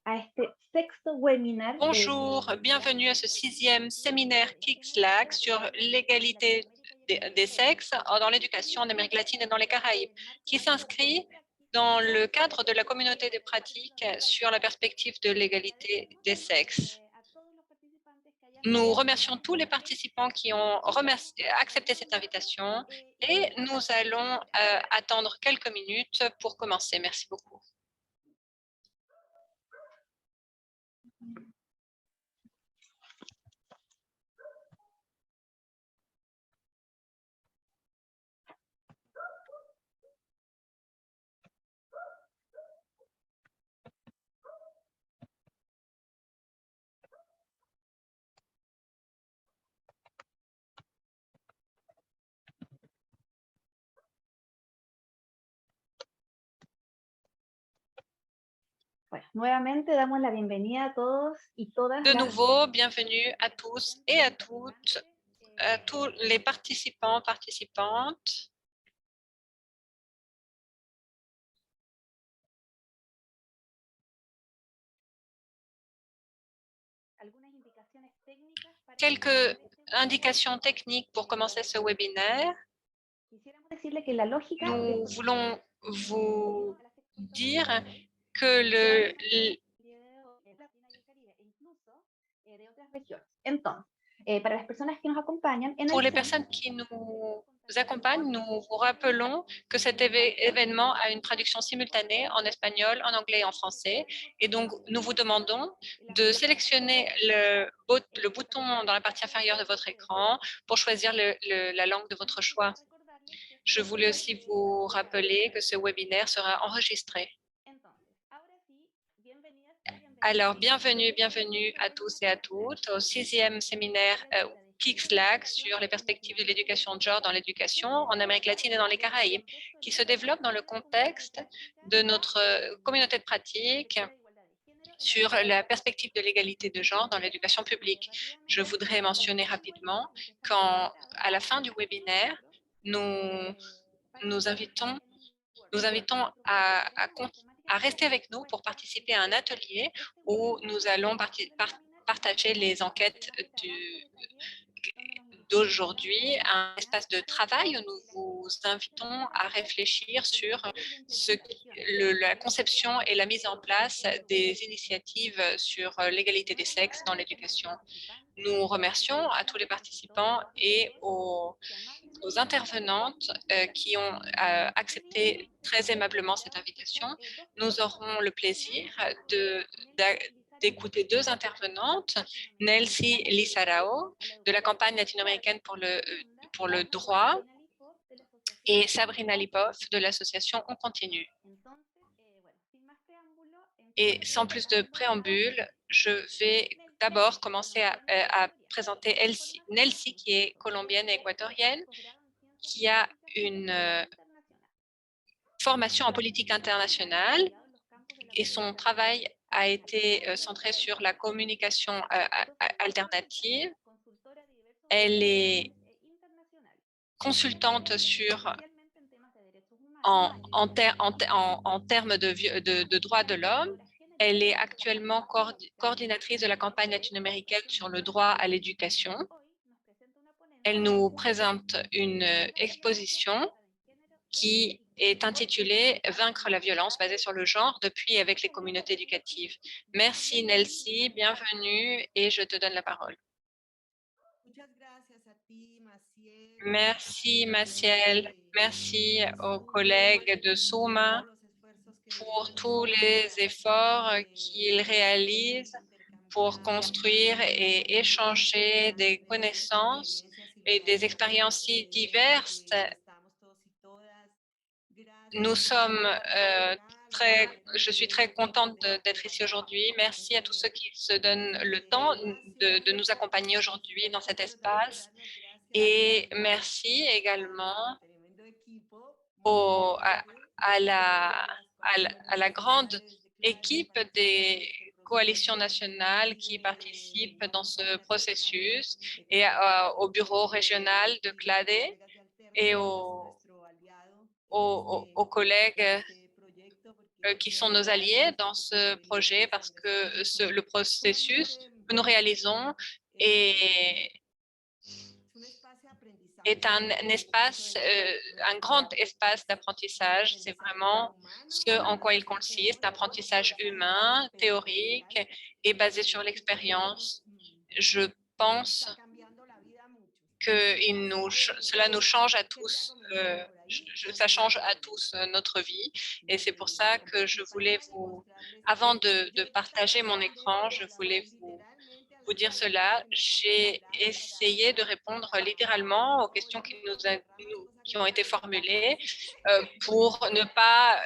a este sexto webinar Bonjour, bienvenue à ce 6e séminaire KICSLAC sur l'égalité des sexes dans l'éducation en Amérique latine et dans les Caraïbes, qui s'inscrit dans le cadre de la communauté des pratiques sur la perspective de l'égalité des sexes. Nous remercions tous les participants qui ont accepté cette invitation et nous allons attendre quelques minutes pour commencer. Merci beaucoup. Bueno, nuevamente damos la bienvenida a todos y todas. De nouveau, bienvenue à tous et à toutes, à tous les participants, participantes. Quelques indications techniques pour commencer ce webinaire. Nous voulons vous dire que pour les personnes qui nous accompagnent, nous vous rappelons que cet événement a une traduction simultanée en espagnol, en anglais et en français. Et donc, nous vous demandons de sélectionner le bouton dans la partie inférieure de votre écran pour choisir la langue de votre choix. Je voulais aussi vous rappeler que ce webinaire sera enregistré. Alors, bienvenue à tous et à toutes au 6e séminaire KICSLAC sur les perspectives de l'éducation de genre dans l'éducation en Amérique latine et dans les Caraïbes, qui se développe dans le contexte de notre communauté de pratique sur la perspective de l'égalité de genre dans l'éducation publique. Je voudrais mentionner rapidement qu'à la fin du webinaire, nous invitons à rester avec nous pour participer à un atelier où nous allons partager les enquêtes d'aujourd'hui, un espace de travail où nous vous invitons à réfléchir sur la conception et la mise en place des initiatives sur l'égalité des sexes dans l'éducation. Nous remercions à tous les participants et aux intervenantes qui ont accepté très aimablement cette invitation. Nous aurons le plaisir d'écouter deux intervenantes, Nelcy Lizarao de la campagne latino-américaine pour le droit et Sabrina Lipov de l'association On Continue. Et sans plus de préambule, je vais d'abord commencer à présenter Nelcy, qui est colombienne et équatorienne, qui a une formation en politique internationale et son travail a été centré sur la communication alternative. Elle est consultante en termes de droits de l'homme. Elle est actuellement coordinatrice de la campagne latino-américaine sur le droit à l'éducation. Elle nous présente une exposition qui est intitulée « Vaincre la violence basée sur le genre depuis et avec les communautés éducatives ». Merci Nelcy, bienvenue et je te donne la parole. Merci Maciel, merci aux collègues de Soma pour tous les efforts qu'ils réalisent pour construire et échanger des connaissances et des expériences si diverses. Nous sommes je suis très contente d'être ici aujourd'hui. Merci à tous ceux qui se donnent le temps de nous accompagner aujourd'hui dans cet espace. Et merci également à la grande équipe des coalitions nationales qui participent dans ce processus et au bureau régional de CLADE et aux collègues qui sont nos alliés dans ce projet parce que le processus que nous réalisons est, est un espace, un grand espace d'apprentissage. C'est vraiment ce en quoi il consiste, apprentissage humain, théorique et basé sur l'expérience. Je pense que cela nous change à tous, ça change à tous notre vie. Et c'est pour ça que je voulais avant de partager mon écran, je voulais vous dire cela. J'ai essayé de répondre littéralement aux questions qui ont été formulées pour ne pas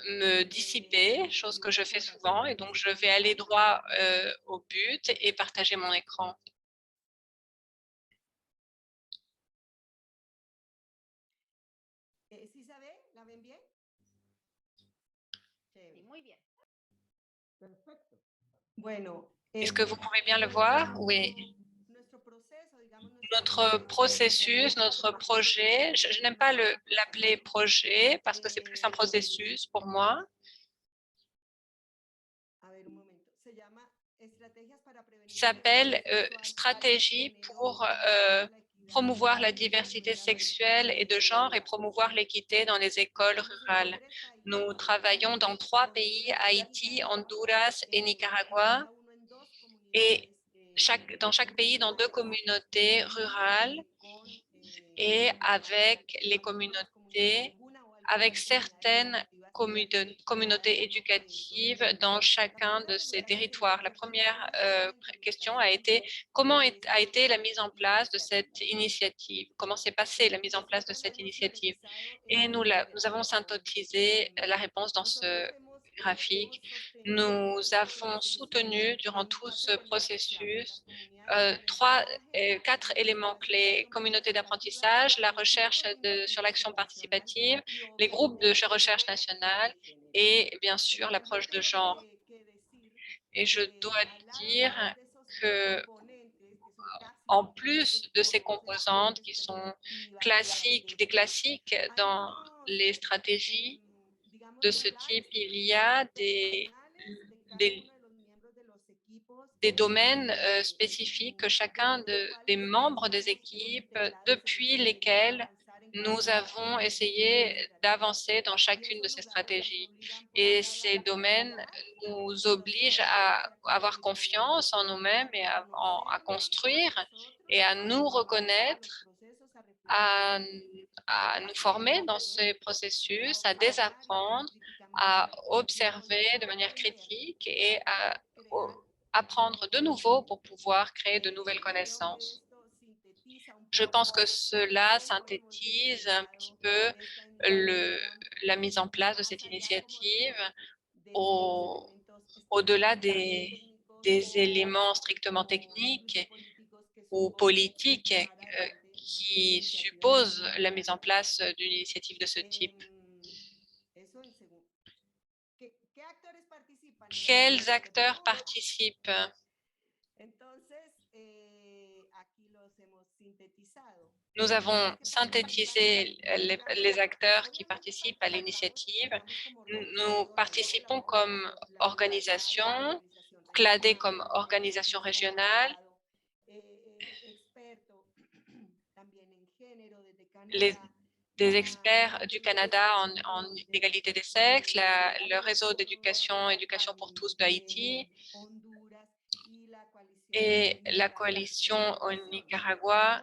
me dissiper, chose que je fais souvent. Et donc, je vais aller droit au but et partager mon écran. Est-ce que vous pouvez bien le voir? Oui. Notre processus, notre projet, je n'aime pas l'appeler projet parce que c'est plus un processus pour moi. Il s'appelle Stratégie pour promouvoir la diversité sexuelle et de genre et promouvoir l'équité dans les écoles rurales. Nous travaillons dans 3 pays, Haïti, Honduras et Nicaragua, et dans chaque pays, dans 2 communautés rurales et avec les communautés, avec certaines communautés éducatives dans chacun de ces territoires. La première question a été comment a été la mise en place de cette initiative? Comment s'est passée la mise en place de cette initiative? Et nous avons synthétisé la réponse dans ce graphique. Nous avons soutenu durant tout ce processus 4 éléments clés: communauté d'apprentissage, la recherche sur l'action participative, les groupes de recherche nationale et bien sûr l'approche de genre. Et je dois dire que en plus de ces composantes qui sont classiques, des classiques dans les stratégies de ce type, il y a des, des domaines spécifiques que chacun des membres des équipes, depuis lesquels nous avons essayé d'avancer dans chacune de ces stratégies. Et ces domaines nous obligent à avoir confiance en nous-mêmes et à construire et à nous reconnaître, à, à nous former dans ces processus, à désapprendre, à observer de manière critique et à apprendre de nouveau pour pouvoir créer de nouvelles connaissances. Je pense que cela synthétise un petit peu la mise en place de cette initiative au-delà des éléments strictement techniques ou politiques qui supposent la mise en place d'une initiative de ce type. Quels acteurs participent? Nous avons synthétisé les acteurs qui participent à l'initiative. Nous participons comme organisation, CLADE comme organisation régionale, des experts du Canada en égalité des sexes, le réseau éducation pour tous d'Haïti et la coalition au Nicaragua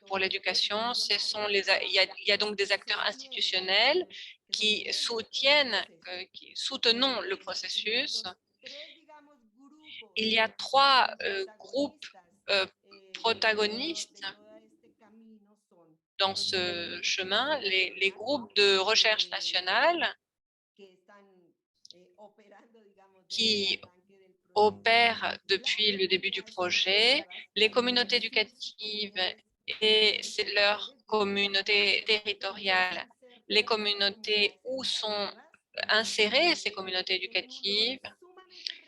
pour l'éducation. Il y a donc des acteurs institutionnels qui soutenons le processus. Il y a 3 groupes protagonistes dans ce chemin, les groupes de recherche nationale qui opèrent depuis le début du projet, les communautés éducatives et leurs communautés territoriales, les communautés où sont insérées ces communautés éducatives,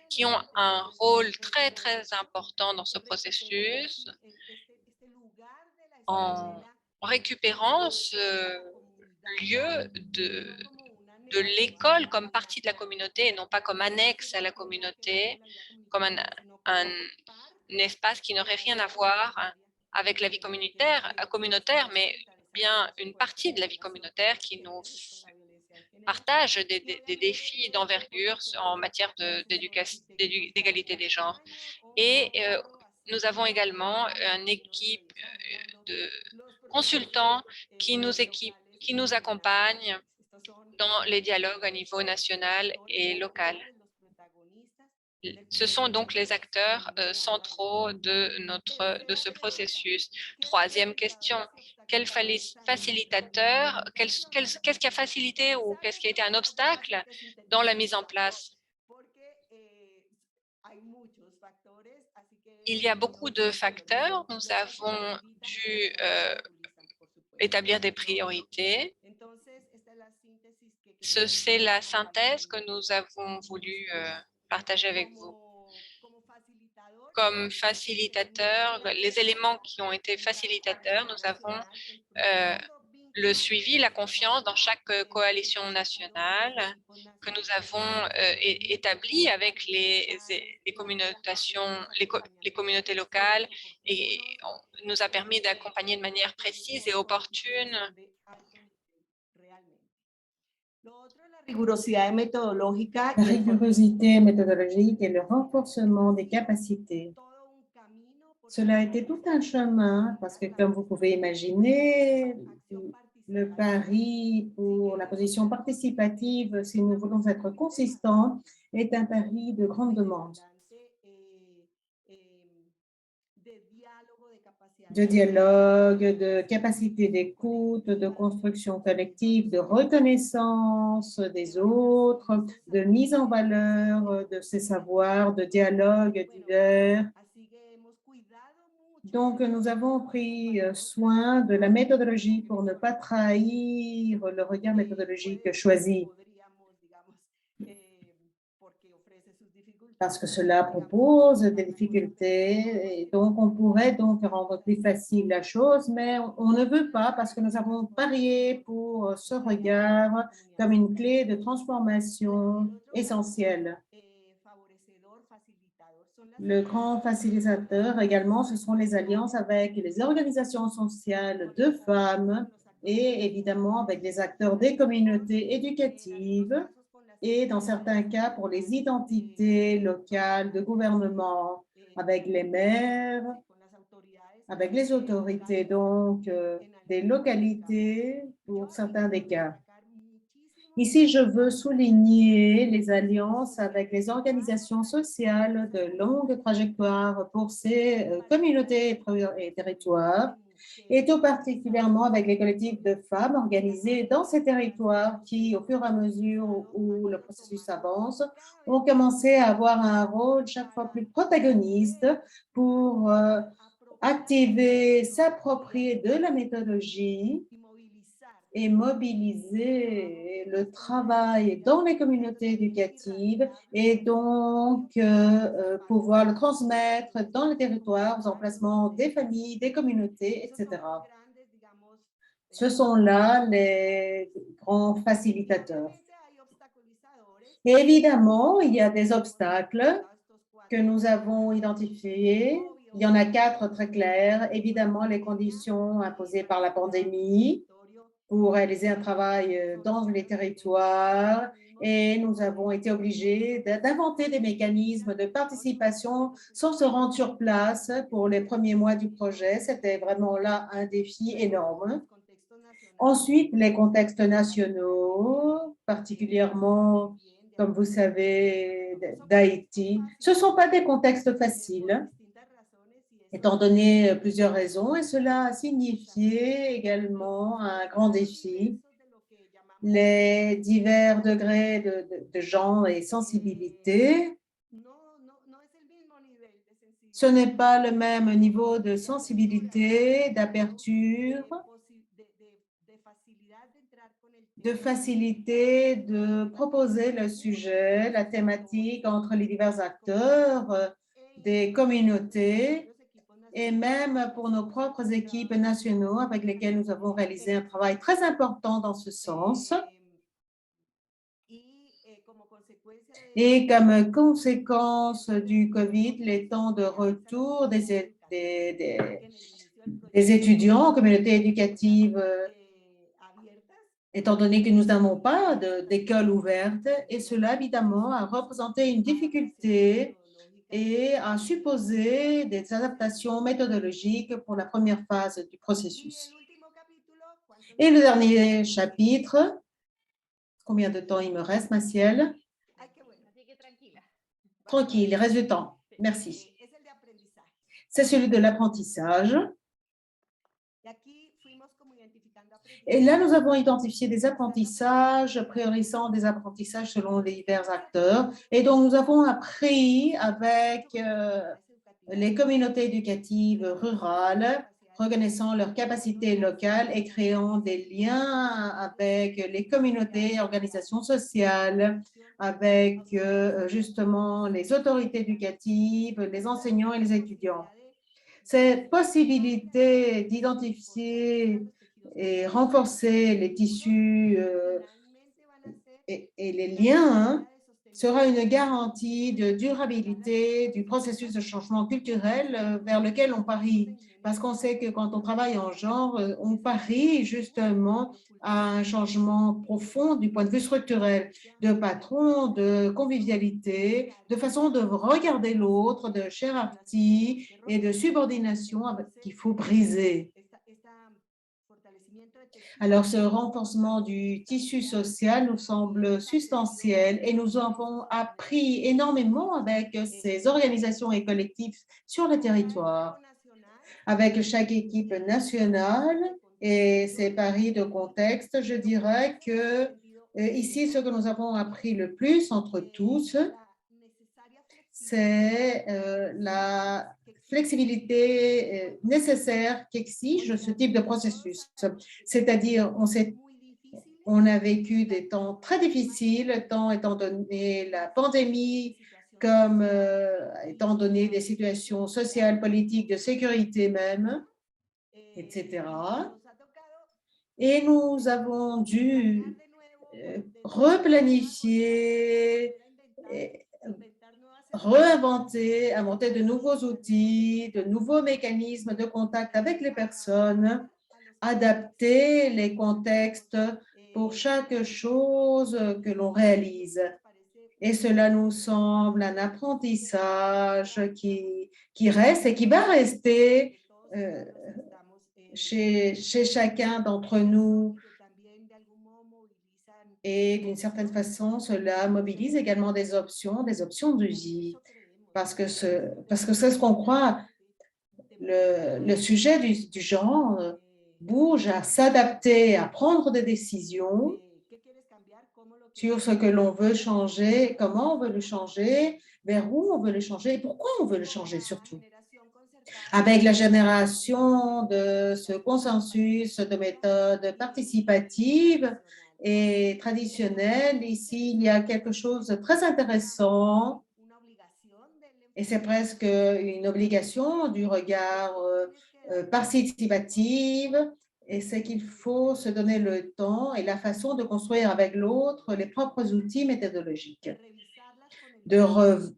qui ont un rôle très, très important dans ce processus en récupérant ce lieu de l'école comme partie de la communauté et non pas comme annexe à la communauté, comme un espace qui n'aurait rien à voir avec la vie communautaire, mais bien une partie de la vie communautaire qui nous partage des défis d'envergure en matière d'égalité des genres. Et nous avons également une équipe de consultants qui nous accompagnent dans les dialogues à niveau national et local. Ce sont donc les acteurs centraux de ce processus. Troisième question, quel facilitateur, qu'est-ce qui a facilité ou qu'est-ce qui a été un obstacle dans la mise en place? Il y a beaucoup de facteurs. Nous avons dû établir des priorités. C'est la synthèse que nous avons voulu partager avec vous. Comme facilitateurs, les éléments qui ont été facilitateurs, nous avons le suivi, la confiance dans chaque coalition nationale que nous avons établie avec les communautés locales et nous a permis d'accompagner de manière précise et opportune. La rigorosité méthodologique et le renforcement des capacités. Cela a été tout un chemin parce que, comme vous pouvez imaginer, le pari pour la position participative, si nous voulons être consistants, est un pari de grande demande. De dialogue, de capacité d'écoute, de construction collective, de reconnaissance des autres, de mise en valeur de ces savoirs, de dialogue divers. Donc, nous avons pris soin de la méthodologie pour ne pas trahir le regard méthodologique choisi, parce que cela propose des difficultés et donc on pourrait donc rendre plus facile la chose, mais on ne veut pas parce que nous avons parié pour ce regard comme une clé de transformation essentielle. Le grand facilitateur également, ce sont les alliances avec les organisations sociales de femmes et évidemment avec les acteurs des communautés éducatives et dans certains cas pour les identités locales de gouvernement, avec les maires, avec les autorités donc des localités pour certains des cas. Ici, je veux souligner les alliances avec les organisations sociales de longue trajectoire pour ces communautés et territoires, et tout particulièrement avec les collectifs de femmes organisés dans ces territoires qui, au fur et à mesure où le processus avance, ont commencé à avoir un rôle chaque fois plus protagoniste pour activer, s'approprier de la méthodologie et mobiliser le travail dans les communautés éducatives et donc pouvoir le transmettre dans le territoire, aux emplacements des familles, des communautés, etc. Ce sont là les grands facilitateurs. Et évidemment, il y a des obstacles que nous avons identifiés. Il y en a 4 très clairs. Évidemment, les conditions imposées par la pandémie, pour réaliser un travail dans les territoires et nous avons été obligés d'inventer des mécanismes de participation sans se rendre sur place pour les premiers mois du projet. C'était vraiment là un défi énorme. Ensuite, les contextes nationaux, particulièrement, comme vous savez, d'Haïti, ce ne sont pas des contextes faciles, étant donné plusieurs raisons, et cela a signifié également un grand défi. Les divers degrés de gens et sensibilités, ce n'est pas le même niveau de sensibilité, d'aperture, de facilité de proposer le sujet, la thématique entre les divers acteurs des communautés et même pour nos propres équipes nationaux avec lesquelles nous avons réalisé un travail très important dans ce sens. Et comme conséquence du COVID, les temps de retour des étudiants en communauté éducative, étant donné que nous n'avons pas d'école ouverte, et cela évidemment a représenté une difficulté et a supposé des adaptations méthodologiques pour la première phase du processus. Et le dernier chapitre, combien de temps il me reste, Maciel? Tranquille, il reste du temps. Merci. C'est celui de l'apprentissage. Et là, nous avons identifié des apprentissages, priorisant des apprentissages selon les divers acteurs. Et donc, nous avons appris avec les communautés éducatives rurales, reconnaissant leurs capacités locales et créant des liens avec les communautés et organisations sociales, avec justement les autorités éducatives, les enseignants et les étudiants. Cette possibilité d'identifier et renforcer les tissus et les liens sera une garantie de durabilité du processus de changement culturel vers lequel on parie. Parce qu'on sait que quand on travaille en genre, on parie justement à un changement profond du point de vue structurel, de patron, de convivialité, de façon de regarder l'autre, de hiérarchie et de subordination qu'il faut briser. Alors, ce renforcement du tissu social nous semble substantiel et nous avons appris énormément avec ces organisations et collectifs sur le territoire. Avec chaque équipe nationale et ses paris de contexte, je dirais que ici, ce que nous avons appris le plus entre tous, c'est la flexibilité nécessaire qu'exige ce type de processus. C'est-à-dire, on a vécu des temps très difficiles, tant étant donné la pandémie, comme étant donné des situations sociales, politiques, de sécurité même, etc. Et nous avons dû replanifier, réinventer, inventer de nouveaux outils, de nouveaux mécanismes de contact avec les personnes, adapter les contextes pour chaque chose que l'on réalise. Et cela nous semble un apprentissage qui reste et qui va rester chez chacun d'entre nous. Et d'une certaine façon, cela mobilise également des options de vie. Parce que c'est ce qu'on croit, le sujet du genre bouge à s'adapter, à prendre des décisions sur ce que l'on veut changer, comment on veut le changer, vers où on veut le changer et pourquoi on veut le changer surtout. Avec la génération de ce consensus de méthodes participatives et traditionnelles, ici, il y a quelque chose de très intéressant et c'est presque une obligation du regard participatif, et c'est qu'il faut se donner le temps et la façon de construire avec l'autre les propres outils méthodologiques, de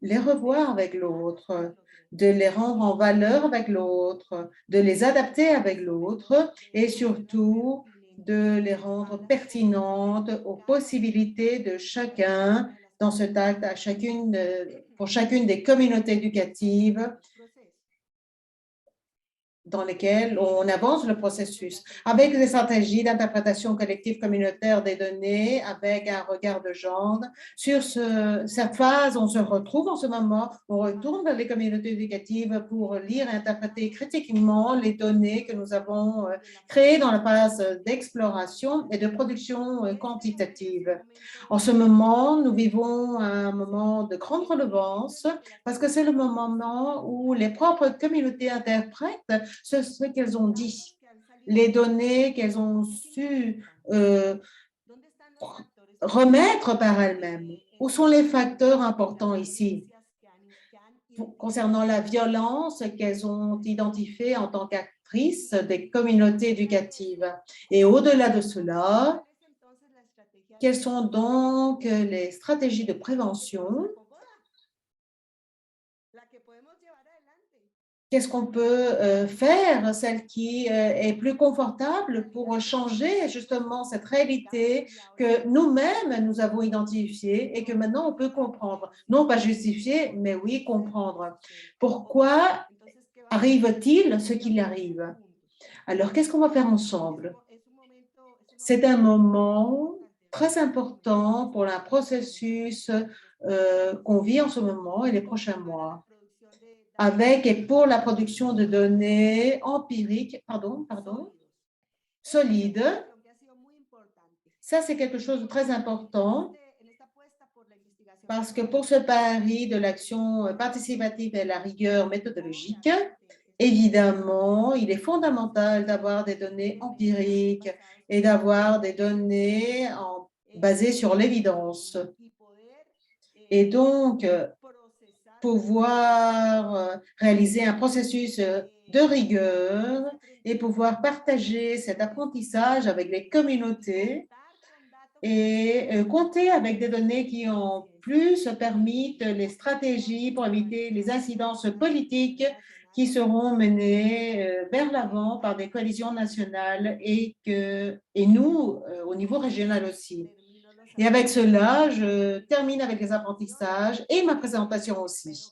les revoir avec l'autre, de les rendre en valeur avec l'autre, de les adapter avec l'autre et surtout de les rendre pertinentes aux possibilités de chacun dans ce acte pour chacune des communautés éducatives dans lesquelles on avance le processus, avec des stratégies d'interprétation collective communautaire des données, avec un regard de genre. Sur cette phase, on se retrouve en ce moment, on retourne vers les communautés éducatives pour lire et interpréter critiquement les données que nous avons créées dans la phase d'exploration et de production quantitative. En ce moment, nous vivons un moment de grande relevance parce que c'est le moment où les propres communautés interprètent ce qu'elles ont dit, les données qu'elles ont su remettre par elles-mêmes. Où sont les facteurs importants ici? Concernant la violence qu'elles ont identifiée en tant qu'actrices des communautés éducatives. Et au-delà de cela, Quelles sont donc les stratégies de prévention? Qu'est-ce qu'on peut faire, celle qui est plus confortable pour changer justement cette réalité que nous-mêmes, nous avons identifiée et que maintenant on peut comprendre. Non pas justifier, mais oui comprendre. Pourquoi arrive-t-il ce qu'il arrive? Alors, qu'est-ce qu'on va faire ensemble? C'est un moment très important pour le processus qu'on vit en ce moment et les prochains mois, avec et pour la production de données empiriques, solides. Ça, c'est quelque chose de très important parce que pour ce pari de l'action participative et la rigueur méthodologique, évidemment, il est fondamental d'avoir des données empiriques et d'avoir des données basées sur l'évidence. Et donc, pouvoir réaliser un processus de rigueur et pouvoir partager cet apprentissage avec les communautés et compter avec des données qui en plus permettent les stratégies pour éviter les incidences politiques qui seront menées vers l'avant par des coalitions nationales et nous, au niveau régional aussi. Et avec cela, je termine avec les apprentissages et ma présentation aussi.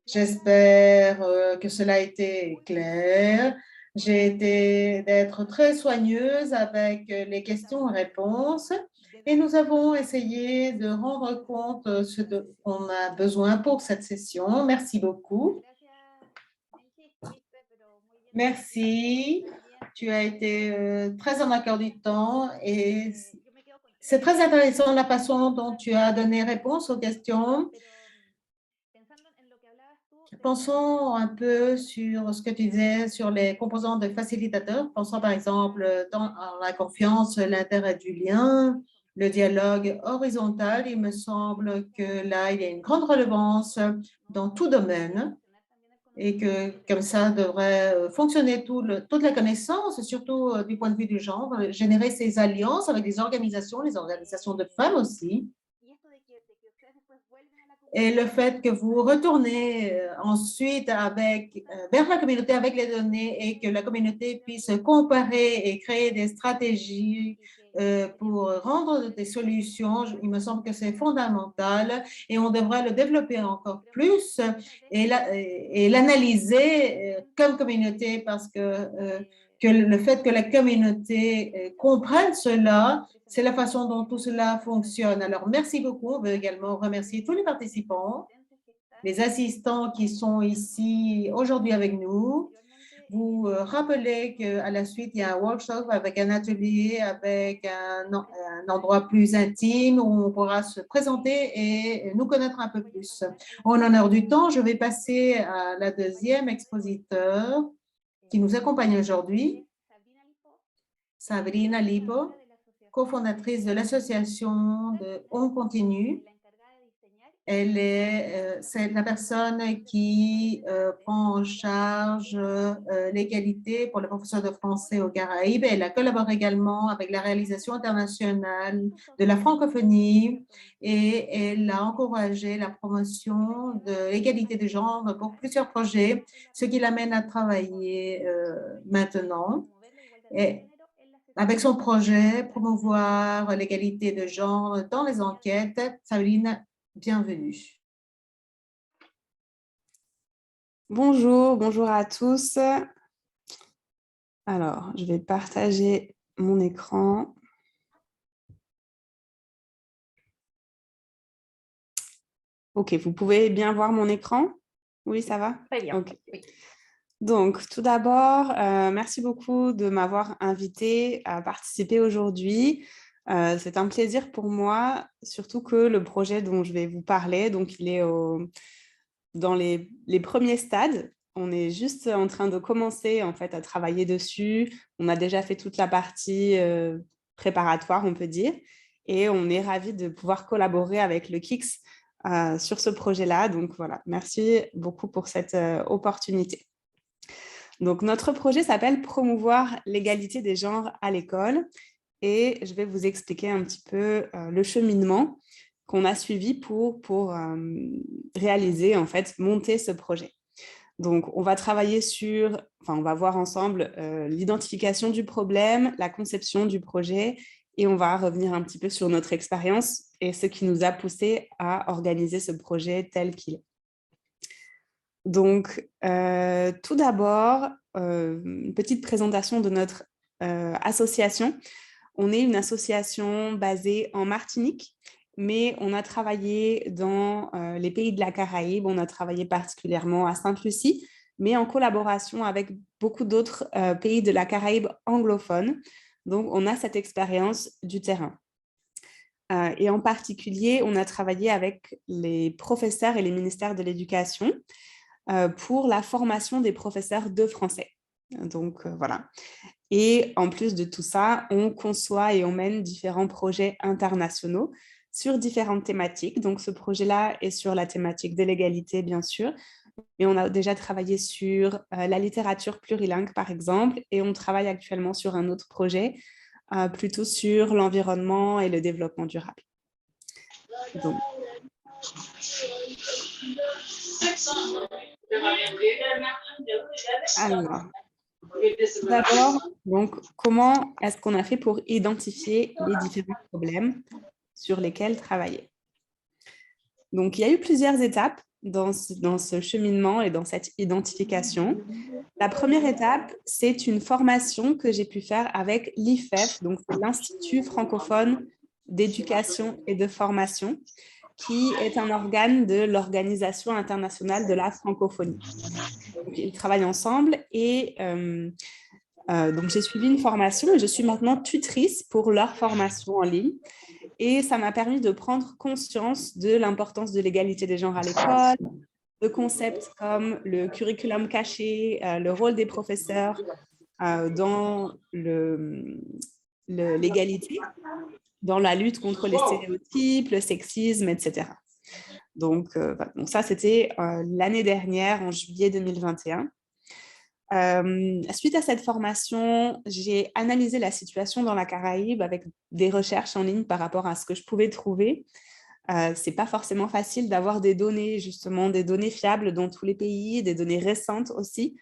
J'espère que cela a été clair. J'ai été d'être très soigneuse avec les questions et réponses et nous avons essayé de rendre compte de ce qu'on a besoin pour cette session. Merci beaucoup. Merci. Tu as été très en accord du temps et c'est très intéressant la façon dont tu as donné réponse aux questions. Pensons un peu sur ce que tu disais sur les composants de facilitateurs. Pensons par exemple dans la confiance, l'intérêt du lien, le dialogue horizontal. Il me semble que là, il y a une grande relevance dans tout domaine et que comme ça devrait fonctionner toute la connaissance, surtout du point de vue du genre, générer ces alliances avec les organisations de femmes aussi. Et le fait que vous retournez ensuite vers la communauté avec les données et que la communauté puisse comparer et créer des stratégies pour rendre des solutions, il me semble que c'est fondamental et on devrait le développer encore plus et l'analyser comme communauté parce que le fait que la communauté comprenne cela, c'est la façon dont tout cela fonctionne. Alors, merci beaucoup. On veut également remercier tous les participants, les assistants qui sont ici aujourd'hui avec nous. Vous rappelez qu'à la suite, il y a un workshop avec un atelier, avec un endroit plus intime où on pourra se présenter et nous connaître un peu plus. En honneur du temps, je vais passer à la deuxième expositeur qui nous accompagne aujourd'hui, Sabrina Lipo, cofondatrice de l'association de On Continue. Elle c'est la personne qui prend en charge l'égalité pour les professeurs de français aux Caraïbes. Elle collabore également avec la réalisation internationale de la francophonie et elle a encouragé la promotion de l'égalité de genre pour plusieurs projets, ce qui l'amène à travailler maintenant. Et avec son projet promouvoir l'égalité de genre dans les enquêtes. Sabrina, bienvenue. Bonjour, bonjour à tous. Alors, je vais partager mon écran. Ok, vous pouvez bien voir mon écran? Oui, ça va? Très bien. Okay. Oui. Donc, tout d'abord, merci beaucoup de m'avoir invité à participer aujourd'hui. C'est un plaisir pour moi, surtout que le projet dont je vais vous parler, donc il est dans les premiers stades. On est juste en train de commencer en fait, à travailler dessus. On a déjà fait toute la partie préparatoire, on peut dire, et on est ravis de pouvoir collaborer avec le KIX sur ce projet-là. Donc voilà, merci beaucoup pour cette opportunité. Donc, notre projet s'appelle « Promouvoir l'égalité des genres à l'école ». et je vais vous expliquer un petit peu le cheminement qu'on a suivi pour réaliser, en fait, monter ce projet. Donc, on va travailler on va voir ensemble l'identification du problème, la conception du projet, et on va revenir un petit peu sur notre expérience et ce qui nous a poussé à organiser ce projet tel qu'il est. Donc, tout d'abord, une petite présentation de notre association. On est une association basée en Martinique, mais on a travaillé dans les pays de la Caraïbe, on a travaillé particulièrement à Sainte-Lucie, mais en collaboration avec beaucoup d'autres pays de la Caraïbe anglophone. Donc, on a cette expérience du terrain. Et en particulier, on a travaillé avec les professeurs et les ministères de l'Éducation pour la formation des professeurs de français. Donc, voilà. Et en plus de tout ça, on conçoit et on mène différents projets internationaux sur différentes thématiques. Donc, ce projet-là est sur la thématique de l'égalité, bien sûr, mais on a déjà travaillé sur la littérature plurilingue, par exemple, et on travaille actuellement sur un autre projet, plutôt sur l'environnement et le développement durable. Donc, alors, tout d'abord, donc, comment est-ce qu'on a fait pour identifier les différents problèmes sur lesquels travailler? Donc, il y a eu plusieurs étapes dans ce cheminement et dans cette identification. La première étape, c'est une formation que j'ai pu faire avec l'IFEF, donc l'Institut francophone d'éducation et de formation, qui est un organe de l'Organisation internationale de la francophonie. Donc, ils travaillent ensemble et donc j'ai suivi une formation et je suis maintenant tutrice pour leur formation en ligne. Et ça m'a permis de prendre conscience de l'importance de l'égalité des genres à l'école, de concepts comme le curriculum caché, le rôle des professeurs dans l'égalité, dans la lutte contre les stéréotypes, le sexisme, etc. Donc ça, c'était l'année dernière, en juillet 2021. Suite à cette formation, j'ai analysé la situation dans la Caraïbe avec des recherches en ligne par rapport à ce que je pouvais trouver. Ce n'est pas forcément facile d'avoir des données, justement, des données fiables dans tous les pays, des données récentes aussi.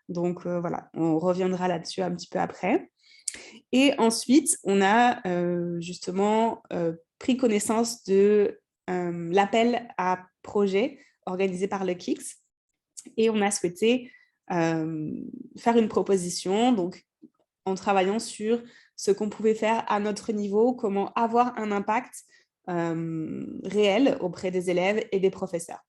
Donc, voilà, on reviendra là-dessus un petit peu après. Et ensuite, on a justement pris connaissance de l'appel à projet organisé par le KICS et on a souhaité faire une proposition, donc en travaillant sur ce qu'on pouvait faire à notre niveau, comment avoir un impact réel auprès des élèves et des professeurs.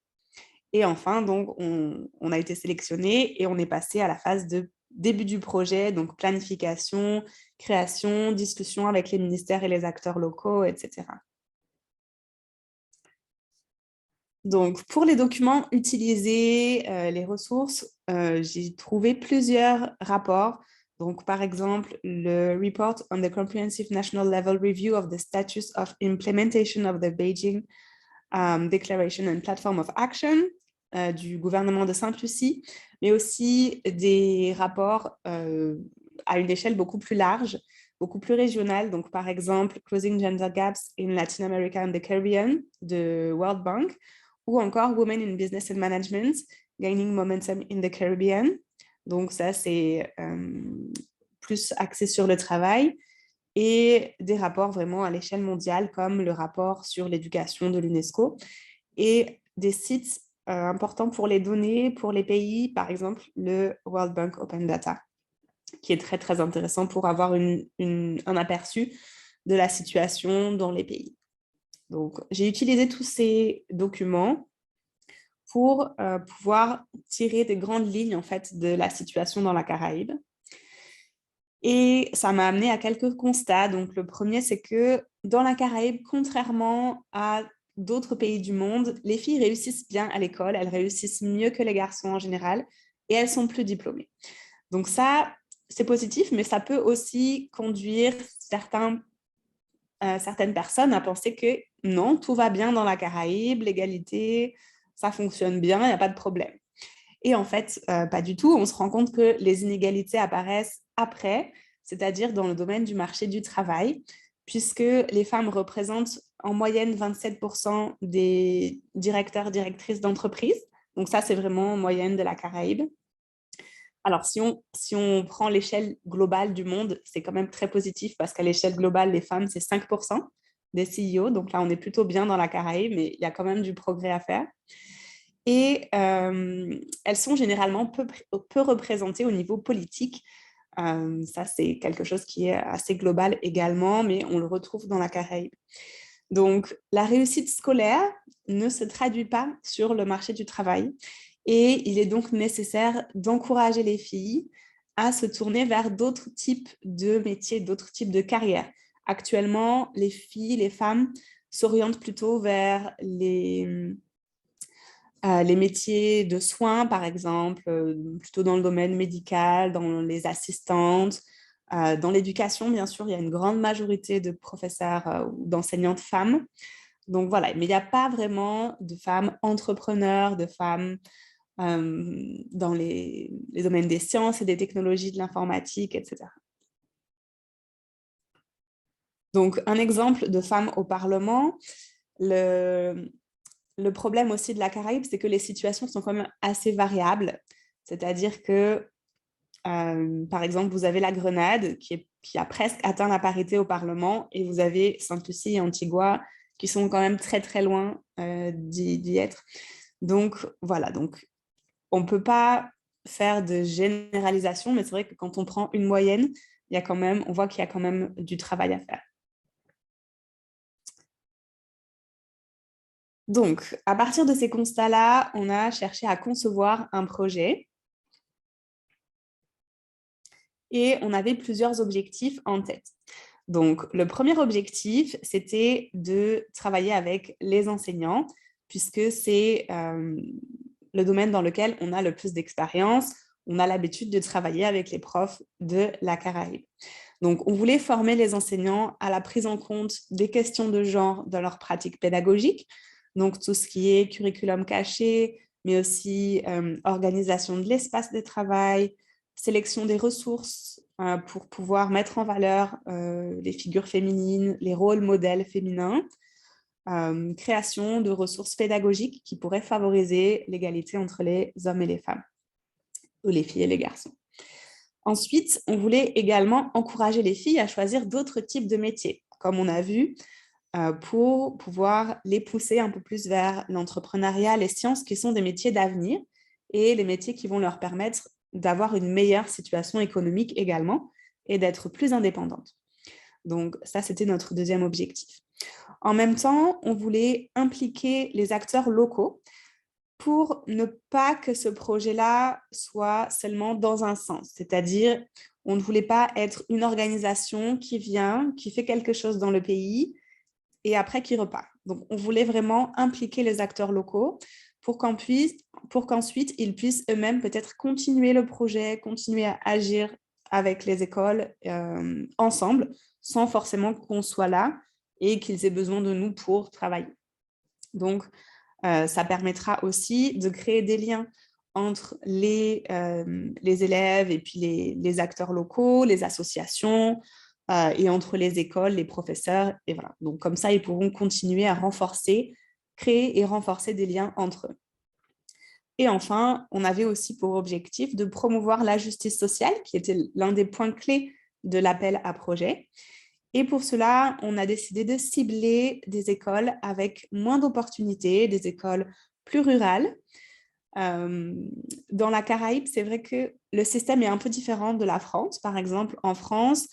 Et enfin, donc, on a été sélectionné et on est passé à la phase de début du projet, donc planification, création, discussion avec les ministères et les acteurs locaux, etc. Donc, pour les documents utilisés, les ressources, j'ai trouvé plusieurs rapports. Donc, par exemple, le Report on the Comprehensive National Level Review of the Status of Implementation of the Beijing Declaration and Platform of Action du gouvernement de Sainte-Lucie, mais aussi des rapports à une échelle beaucoup plus large, beaucoup plus régionale. Donc, par exemple, Closing Gender Gaps in Latin America and the Caribbean de World Bank, ou encore Women in Business and Management, Gaining Momentum in the Caribbean. Donc, ça, c'est plus axé sur le travail. Et des rapports vraiment à l'échelle mondiale, comme le rapport sur l'éducation de l'UNESCO. Et des sites importants pour les données, pour les pays, par exemple, le World Bank Open Data, qui est très, très intéressant pour avoir un aperçu de la situation dans les pays. Donc, j'ai utilisé tous ces documents pour pouvoir tirer des grandes lignes en fait, de la situation dans la Caraïbe. Et ça m'a amené à quelques constats. Donc, le premier, c'est que dans la Caraïbe, contrairement à d'autres pays du monde, les filles réussissent bien à l'école, elles réussissent mieux que les garçons en général, et elles sont plus diplômées. Donc ça, c'est positif, mais ça peut aussi conduire certaines personnes à penser que non, tout va bien dans la Caraïbe, l'égalité, ça fonctionne bien, il n'y a pas de problème. Et en fait, pas du tout. On se rend compte que les inégalités apparaissent après. c'est-à-dire dans le domaine du marché du travail, puisque les femmes représentent en moyenne 27% des directeurs, directrices d'entreprise. Donc ça, c'est vraiment en moyenne de la Caraïbe. Alors, si on prend l'échelle globale du monde, c'est quand même très positif parce qu'à l'échelle globale, les femmes, c'est 5% des CEO. Donc là, on est plutôt bien dans la Caraïbe, mais il y a quand même du progrès à faire. Et elles sont généralement peu représentées au niveau politique. Ça, c'est quelque chose qui est assez global également, mais on le retrouve dans la Caraïbe. Donc, la réussite scolaire ne se traduit pas sur le marché du travail et il est donc nécessaire d'encourager les filles à se tourner vers d'autres types de métiers, d'autres types de carrières. Actuellement, les filles, les femmes s'orientent plutôt vers les métiers de soins, par exemple, plutôt dans le domaine médical, dans les assistantes. Dans l'éducation, bien sûr, il y a une grande majorité de professeurs ou d'enseignantes femmes. Donc voilà, mais il n'y a pas vraiment de femmes entrepreneurs, de femmes dans les domaines des sciences et des technologies de l'informatique, etc. Donc, un exemple de femmes au Parlement, le problème aussi de la Caraïbe, c'est que les situations sont quand même assez variables. C'est-à-dire que, par exemple, vous avez la Grenade qui a presque atteint la parité au Parlement et vous avez Sainte-Lucie et Antigua qui sont quand même très, très loin d'y être. Donc, voilà. Donc, on ne peut pas faire de généralisation, mais c'est vrai que quand on prend une moyenne, on voit qu'il y a quand même du travail à faire. Donc, à partir de ces constats-là, on a cherché à concevoir un projet et on avait plusieurs objectifs en tête. Donc, le premier objectif, c'était de travailler avec les enseignants, puisque c'est le domaine dans lequel on a le plus d'expérience. On a l'habitude de travailler avec les profs de la Caraïbe. Donc, on voulait former les enseignants à la prise en compte des questions de genre dans leur pratique pédagogique. Donc, tout ce qui est curriculum caché, mais aussi organisation de l'espace de travail, sélection des ressources pour pouvoir mettre en valeur les figures féminines, les rôles modèles féminins, création de ressources pédagogiques qui pourraient favoriser l'égalité entre les hommes et les femmes, ou les filles et les garçons. Ensuite, on voulait également encourager les filles à choisir d'autres types de métiers, comme on a vu, pour pouvoir les pousser un peu plus vers l'entrepreneuriat, les sciences, qui sont des métiers d'avenir et les métiers qui vont leur permettre d'avoir une meilleure situation économique également et d'être plus indépendantes. Donc ça, c'était notre deuxième objectif. En même temps, on voulait impliquer les acteurs locaux pour ne pas que ce projet-là soit seulement dans un sens, c'est-à-dire on ne voulait pas être une organisation qui vient, qui fait quelque chose dans le pays et après qui repart. Donc, on voulait vraiment impliquer les acteurs locaux pour qu'ensuite, ils puissent eux-mêmes peut-être continuer le projet, continuer à agir avec les écoles ensemble, sans forcément qu'on soit là et qu'ils aient besoin de nous pour travailler. Donc, ça permettra aussi de créer des liens entre les élèves et puis les acteurs locaux, les associations, et entre les écoles, les professeurs. Et voilà. Donc, comme ça, ils pourront continuer à créer et renforcer des liens entre eux. Et enfin, on avait aussi pour objectif de promouvoir la justice sociale, qui était l'un des points clés de l'appel à projet. Et pour cela, on a décidé de cibler des écoles avec moins d'opportunités, des écoles plus rurales. Dans la Caraïbe, c'est vrai que le système est un peu différent de la France. Par exemple, en France,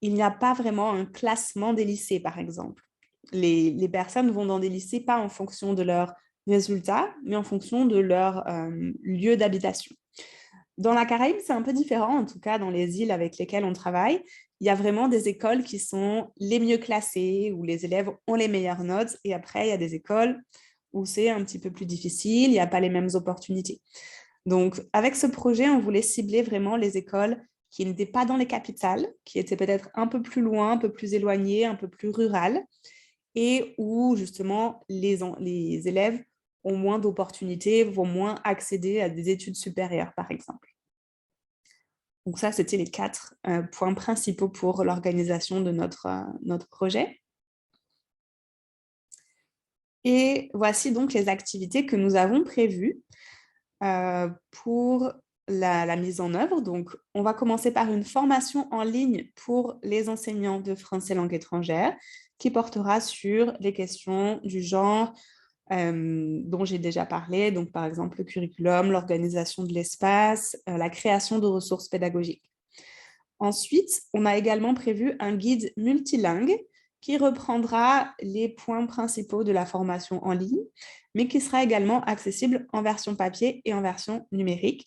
il n'y a pas vraiment un classement des lycées, par exemple. Les personnes vont dans des lycées pas en fonction de leurs résultats, mais en fonction de leur lieu d'habitation. Dans la Caraïbe, c'est un peu différent, en tout cas dans les îles avec lesquelles on travaille. Il y a vraiment des écoles qui sont les mieux classées, où les élèves ont les meilleures notes, et après, il y a des écoles où c'est un petit peu plus difficile, il n'y a pas les mêmes opportunités. Donc, avec ce projet, on voulait cibler vraiment les écoles qui n'étaient pas dans les capitales, qui étaient peut-être un peu plus loin, un peu plus éloignées, un peu plus rurales, et où justement les élèves ont moins d'opportunités, vont moins accéder à des études supérieures, par exemple. Donc ça, c'était les 4 points principaux pour l'organisation de notre projet. Et voici donc les activités que nous avons prévues pour la mise en œuvre. Donc, on va commencer par une formation en ligne pour les enseignants de français langue étrangère qui portera sur les questions du genre dont j'ai déjà parlé, donc par exemple le curriculum, l'organisation de l'espace, la création de ressources pédagogiques. Ensuite, on a également prévu un guide multilingue qui reprendra les points principaux de la formation en ligne, mais qui sera également accessible en version papier et en version numérique.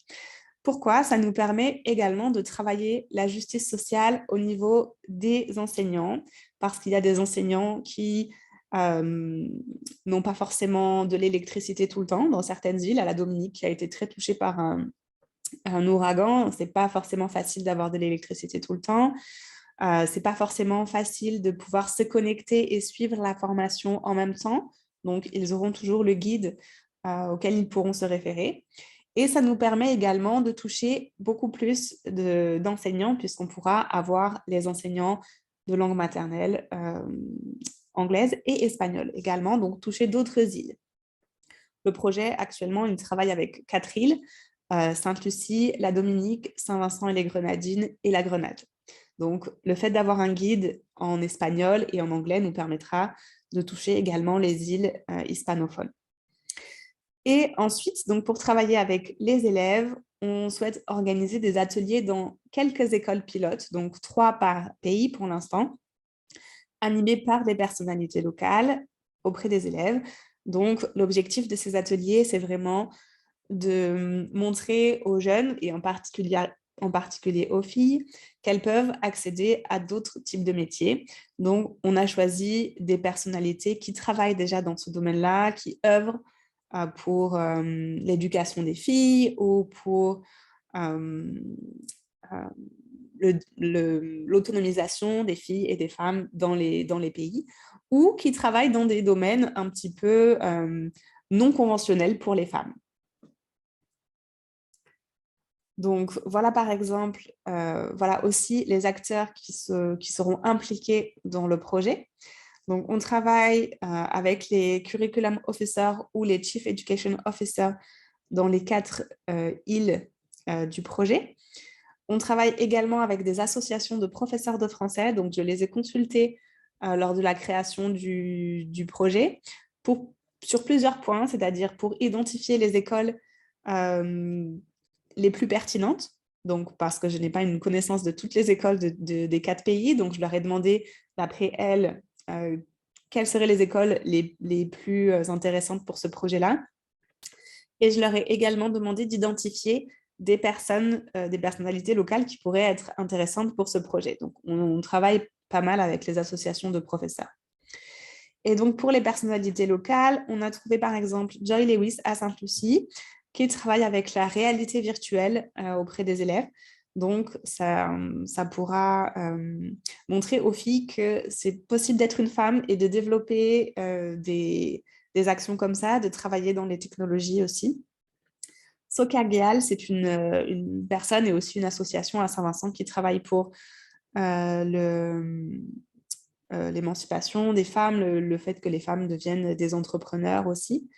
Pourquoi? Ça nous permet également de travailler la justice sociale au niveau des enseignants, parce qu'il y a des enseignants qui n'ont pas forcément de l'électricité tout le temps. Dans certaines villes, à la Dominique, qui a été très touchée par un ouragan, ce n'est pas forcément facile d'avoir de l'électricité tout le temps. Ce n'est pas forcément facile de pouvoir se connecter et suivre la formation en même temps. Donc, ils auront toujours le guide auquel ils pourront se référer. Et ça nous permet également de toucher beaucoup plus d'enseignants puisqu'on pourra avoir les enseignants de langue maternelle anglaise et espagnole également, donc toucher d'autres îles. Le projet, actuellement, il travaille avec 4 îles, Sainte-Lucie, la Dominique, Saint-Vincent et les Grenadines et la Grenade. Donc, le fait d'avoir un guide en espagnol et en anglais nous permettra de toucher également les îles hispanophones. Et ensuite, donc pour travailler avec les élèves, on souhaite organiser des ateliers dans quelques écoles pilotes, donc 3 par pays pour l'instant, animés par des personnalités locales auprès des élèves. Donc, l'objectif de ces ateliers, c'est vraiment de montrer aux jeunes, et en particulier aux filles, qu'elles peuvent accéder à d'autres types de métiers. Donc, on a choisi des personnalités qui travaillent déjà dans ce domaine-là, qui œuvrent pour l'éducation des filles ou pour l'autonomisation des filles et des femmes dans les pays, ou qui travaillent dans des domaines un petit peu non conventionnels pour les femmes. Donc, voilà par exemple, voilà aussi les acteurs qui seront impliqués dans le projet. Donc, on travaille avec les curriculum officers ou les chief education officers dans les 4 îles du projet. On travaille également avec des associations de professeurs de français. Donc, je les ai consultés lors de la création du projet sur plusieurs points, c'est-à-dire pour identifier les écoles les plus pertinentes. Donc, parce que je n'ai pas une connaissance de toutes les écoles des 4 pays. Donc, je leur ai demandé, d'après elles, quelles seraient les écoles les plus intéressantes pour ce projet-là. Et je leur ai également demandé d'identifier des personnalités locales qui pourraient être intéressantes pour ce projet. Donc, on travaille pas mal avec les associations de professeurs. Et donc, pour les personnalités locales, on a trouvé par exemple Joy Lewis à Sainte-Lucie, qui travaille avec la réalité virtuelle auprès des élèves. Donc, ça pourra montrer aux filles que c'est possible d'être une femme et de développer des actions comme ça, de travailler dans les technologies aussi. Soka Geal, c'est une personne et aussi une association à Saint-Vincent qui travaille pour l'émancipation des femmes, le fait que les femmes deviennent des entrepreneurs aussi.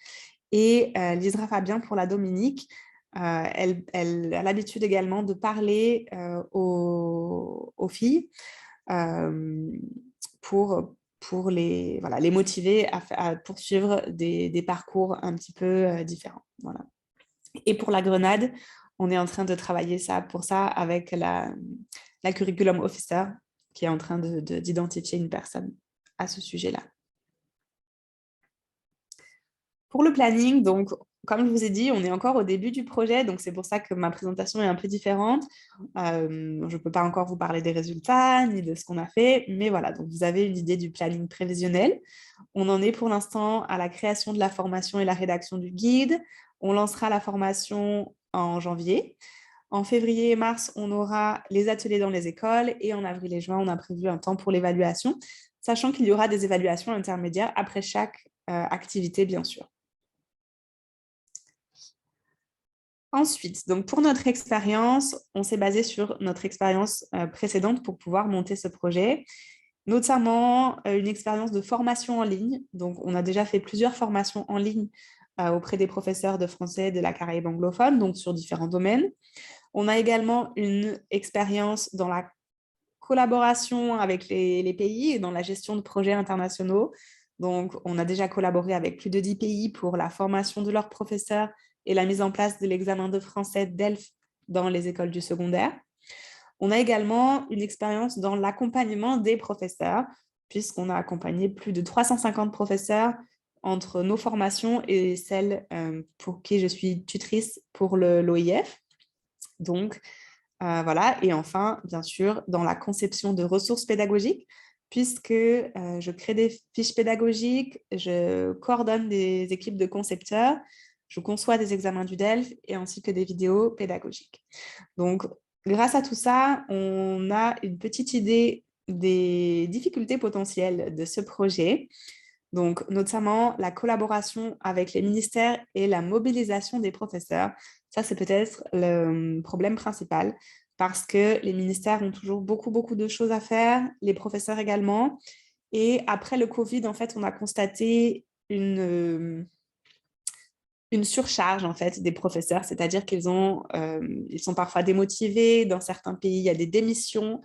Et Lisra Fabien pour la Dominique, elle a l'habitude également de parler aux filles pour les motiver à poursuivre des parcours un petit peu différents. Voilà. Et pour la Grenade, on est en train de travailler pour ça avec la curriculum officer qui est en train d'identifier une personne à ce sujet-là. Pour le planning, donc, comme je vous ai dit, on est encore au début du projet, donc c'est pour ça que ma présentation est un peu différente. Je ne peux pas encore vous parler des résultats ni de ce qu'on a fait, mais voilà, donc vous avez une idée du planning prévisionnel. On en est pour l'instant à la création de la formation et la rédaction du guide. On lancera la formation en janvier. En février et mars, on aura les ateliers dans les écoles et en avril et juin, on a prévu un temps pour l'évaluation, sachant qu'il y aura des évaluations intermédiaires après chaque activité, bien sûr. Ensuite, donc pour notre expérience, on s'est basé sur notre expérience précédente pour pouvoir monter ce projet, notamment une expérience de formation en ligne. Donc, on a déjà fait plusieurs formations en ligne auprès des professeurs de français de la Caraïbe anglophone, donc sur différents domaines. On a également une expérience dans la collaboration avec les pays et dans la gestion de projets internationaux. Donc, on a déjà collaboré avec plus de 10 pays pour la formation de leurs professeurs et la mise en place de l'examen de français DELF dans les écoles du secondaire. On a également une expérience dans l'accompagnement des professeurs, puisqu'on a accompagné plus de 350 professeurs entre nos formations et celles pour qui je suis tutrice pour l'OIF. Donc, voilà. Et enfin, bien sûr, dans la conception de ressources pédagogiques, puisque je crée des fiches pédagogiques, je coordonne des équipes de concepteurs, je conçois des examens du DELF et ainsi que des vidéos pédagogiques. Donc, grâce à tout ça, on a une petite idée des difficultés potentielles de ce projet. Donc, notamment la collaboration avec les ministères et la mobilisation des professeurs. Ça, c'est peut-être le problème principal parce que les ministères ont toujours beaucoup de choses à faire, les professeurs également. Et après le Covid, en fait, on a constaté une surcharge en fait des professeurs, c'est-à-dire qu'ils sont parfois démotivés. Dans certains pays, il y a des démissions.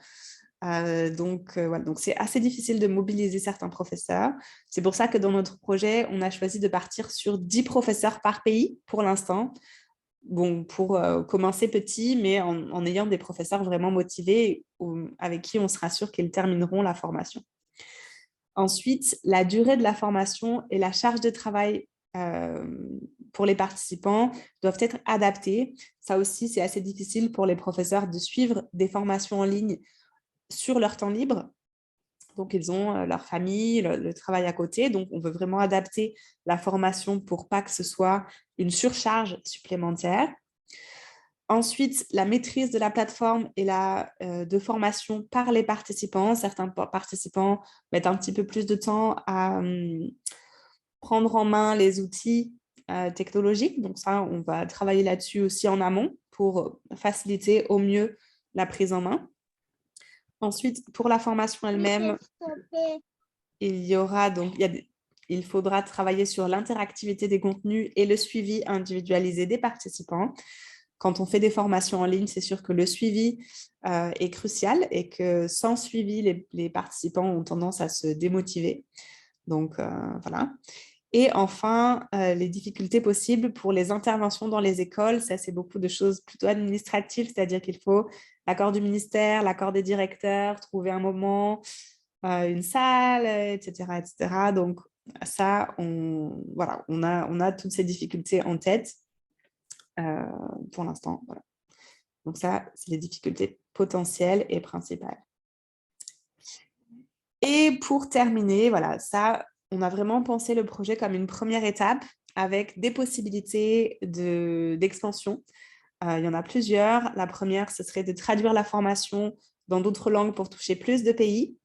Voilà. Donc, c'est assez difficile de mobiliser certains professeurs. C'est pour ça que dans notre projet, on a choisi de partir sur 10 professeurs par pays pour l'instant. Bon, pour commencer petit, mais en ayant des professeurs vraiment motivés avec qui on sera sûr qu'ils termineront la formation. Ensuite, la durée de la formation et la charge de travail pour les participants doivent être adaptées. Ça aussi, c'est assez difficile pour les professeurs de suivre des formations en ligne sur leur temps libre. Donc, ils ont leur famille, le travail à côté. Donc, on veut vraiment adapter la formation pour pas que ce soit une surcharge supplémentaire. Ensuite, la maîtrise de la plateforme et de formation par les participants. Certains participants mettent un petit peu plus de temps à prendre en main les outils technologiques. Donc ça, on va travailler là-dessus aussi en amont pour faciliter au mieux la prise en main. Ensuite, pour la formation elle-même, il faudra travailler sur l'interactivité des contenus et le suivi individualisé des participants. Quand on fait des formations en ligne, c'est sûr que le suivi est crucial et que sans suivi, les participants ont tendance à se démotiver. Donc, voilà. Et enfin, les difficultés possibles pour les interventions dans les écoles. Ça, c'est beaucoup de choses plutôt administratives, c'est-à-dire qu'il faut l'accord du ministère, l'accord des directeurs, trouver un moment, une salle, etc., etc. Donc, ça, voilà, on a toutes ces difficultés en tête pour l'instant. Voilà. Donc, ça, c'est les difficultés potentielles et principales. Et pour terminer, voilà, ça, on a vraiment pensé le projet comme une première étape avec des possibilités d'expansion. Il y en a plusieurs. La première, ce serait de traduire la formation dans d'autres langues pour toucher plus de pays.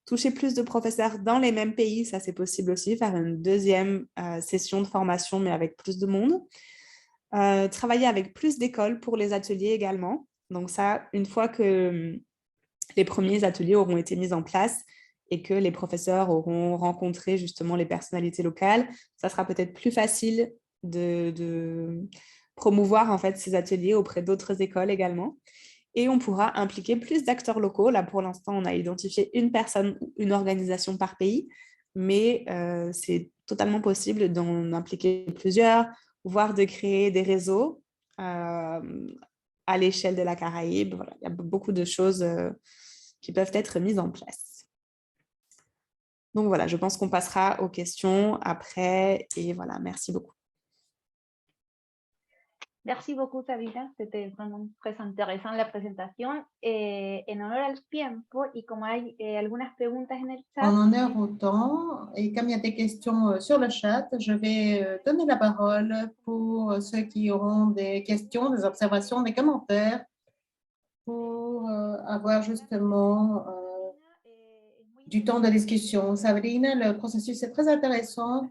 Toucher plus de professeurs dans les mêmes pays, ça c'est possible aussi, faire une deuxième session de formation, mais avec plus de monde. Travailler avec plus d'écoles pour les ateliers également. Donc ça, une fois que les premiers ateliers auront été mis en place et que les professeurs auront rencontré justement les personnalités locales, ça sera peut-être plus facile de promouvoir en fait ces ateliers auprès d'autres écoles également. Et on pourra impliquer plus d'acteurs locaux. Là, pour l'instant, on a identifié une personne ou une organisation par pays, mais c'est totalement possible d'en impliquer plusieurs, voire de créer des réseaux à l'échelle de la Caraïbe. Voilà. Il y a beaucoup de choses qui peuvent être mises en place. Donc voilà, je pense qu'on passera aux questions après. Et voilà, merci beaucoup. Merci beaucoup, Sabina. C'était vraiment très intéressant la presentación. En honor al tiempo y como hay algunas preguntas en el chat. En honneur au temps, et comme il y a des questions sur le chat, je vais donner la parole pour ceux qui auront des questions, des observations, des commentaires, pour avoir justement du temps de discussion. Sabrina, le processus est très intéressant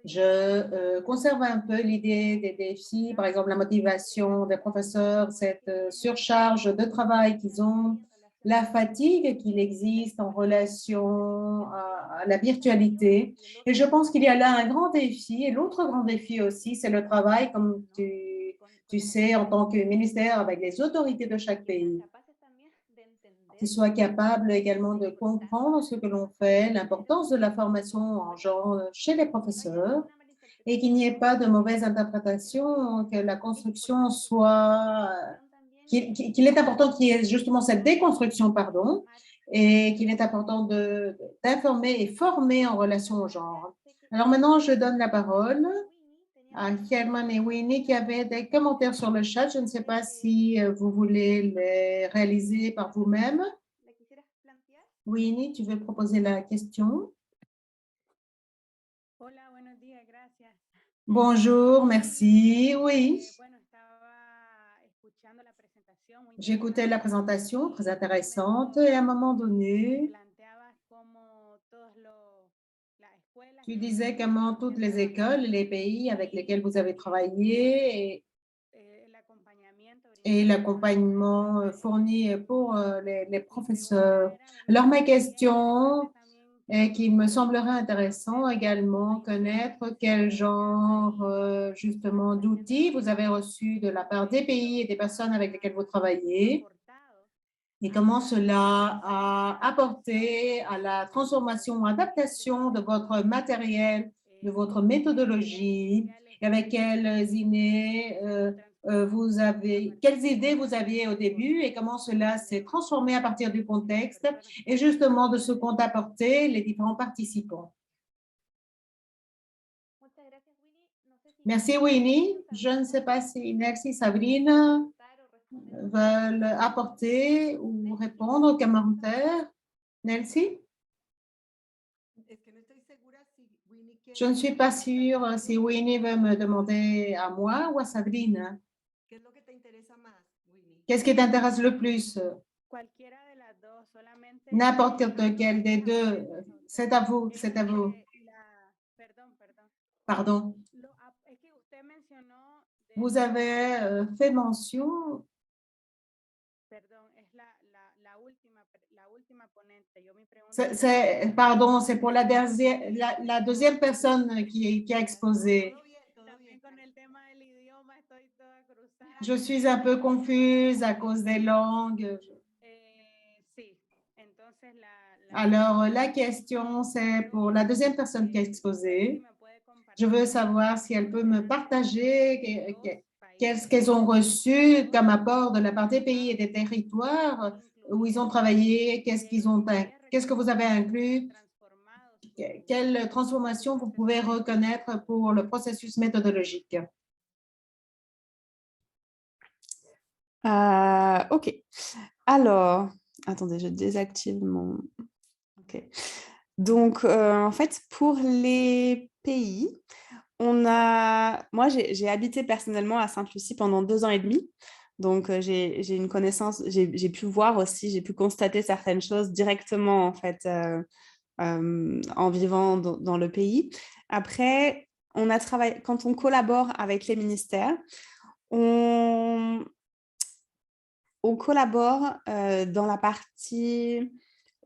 Je conserve un peu l'idée des défis, par exemple la motivation des professeurs, cette surcharge de travail qu'ils ont, la fatigue qu'il existe en relation à la virtualité. Et je pense qu'il y a là un grand défi. Et l'autre grand défi aussi, c'est le travail, comme tu sais, en tant que ministère avec les autorités de chaque pays, qu'ils soient capables également de comprendre ce que l'on fait, l'importance de la formation en genre chez les professeurs, et qu'il n'y ait pas de mauvaise interprétation, que la construction soit, qu'il est important qu'il y ait justement cette déconstruction, pardon, et qu'il est important d'informer et former en relation au genre. Alors maintenant, je donne la parole à Herman et Winnie qui avaient des commentaires sur le chat. Je ne sais pas si vous voulez les réaliser par vous-même. Winnie, tu veux proposer la question? Bonjour, merci. Oui, j'écoutais la présentation, très intéressante, et à un moment donné, tu disais comment toutes les écoles, les pays avec lesquels vous avez travaillé et l'accompagnement fourni pour les professeurs. Alors, ma question est qu'il me semblerait intéressant également connaître quel genre justement d'outils vous avez reçus de la part des pays et des personnes avec lesquelles vous travaillez et comment cela a apporté à la transformation ou adaptation de votre matériel, de votre méthodologie, et avec quelles idées vous aviez au début et comment cela s'est transformé à partir du contexte et justement de ce qu'ont apporté les différents participants. Merci Winnie. Je ne sais pas si merci Sabrina veulent apporter ou répondre aux commentaires. Nancy? Je ne suis pas sûre si Winnie veut me demander à moi ou à Sabrina. Qu'est-ce qui t'intéresse le plus? N'importe lequel des deux. C'est à vous, c'est à vous. Pardon. Vous avez fait mention. Pardon, c'est pour la deuxième personne qui a exposé. Je suis un peu confuse à cause des langues. Alors, la question, c'est pour la deuxième personne qui a exposé. Je veux savoir si elle peut me partager qu'est-ce qu'elles ont reçu comme apport de la part des pays et des territoires où ils ont travaillé, qu'est-ce que vous avez inclus, quelle transformation vous pouvez reconnaître pour le processus méthodologique. OK. Alors, attendez, je désactive mon... OK. Donc, en fait, pour les pays, moi, j'ai habité personnellement à Sainte-Lucie pendant 2 ans et demi. Donc, j'ai une connaissance, j'ai pu voir aussi, j'ai pu constater certaines choses directement, en fait, en vivant dans le pays. Après, on a travaillé, quand on collabore avec les ministères, on collabore dans la partie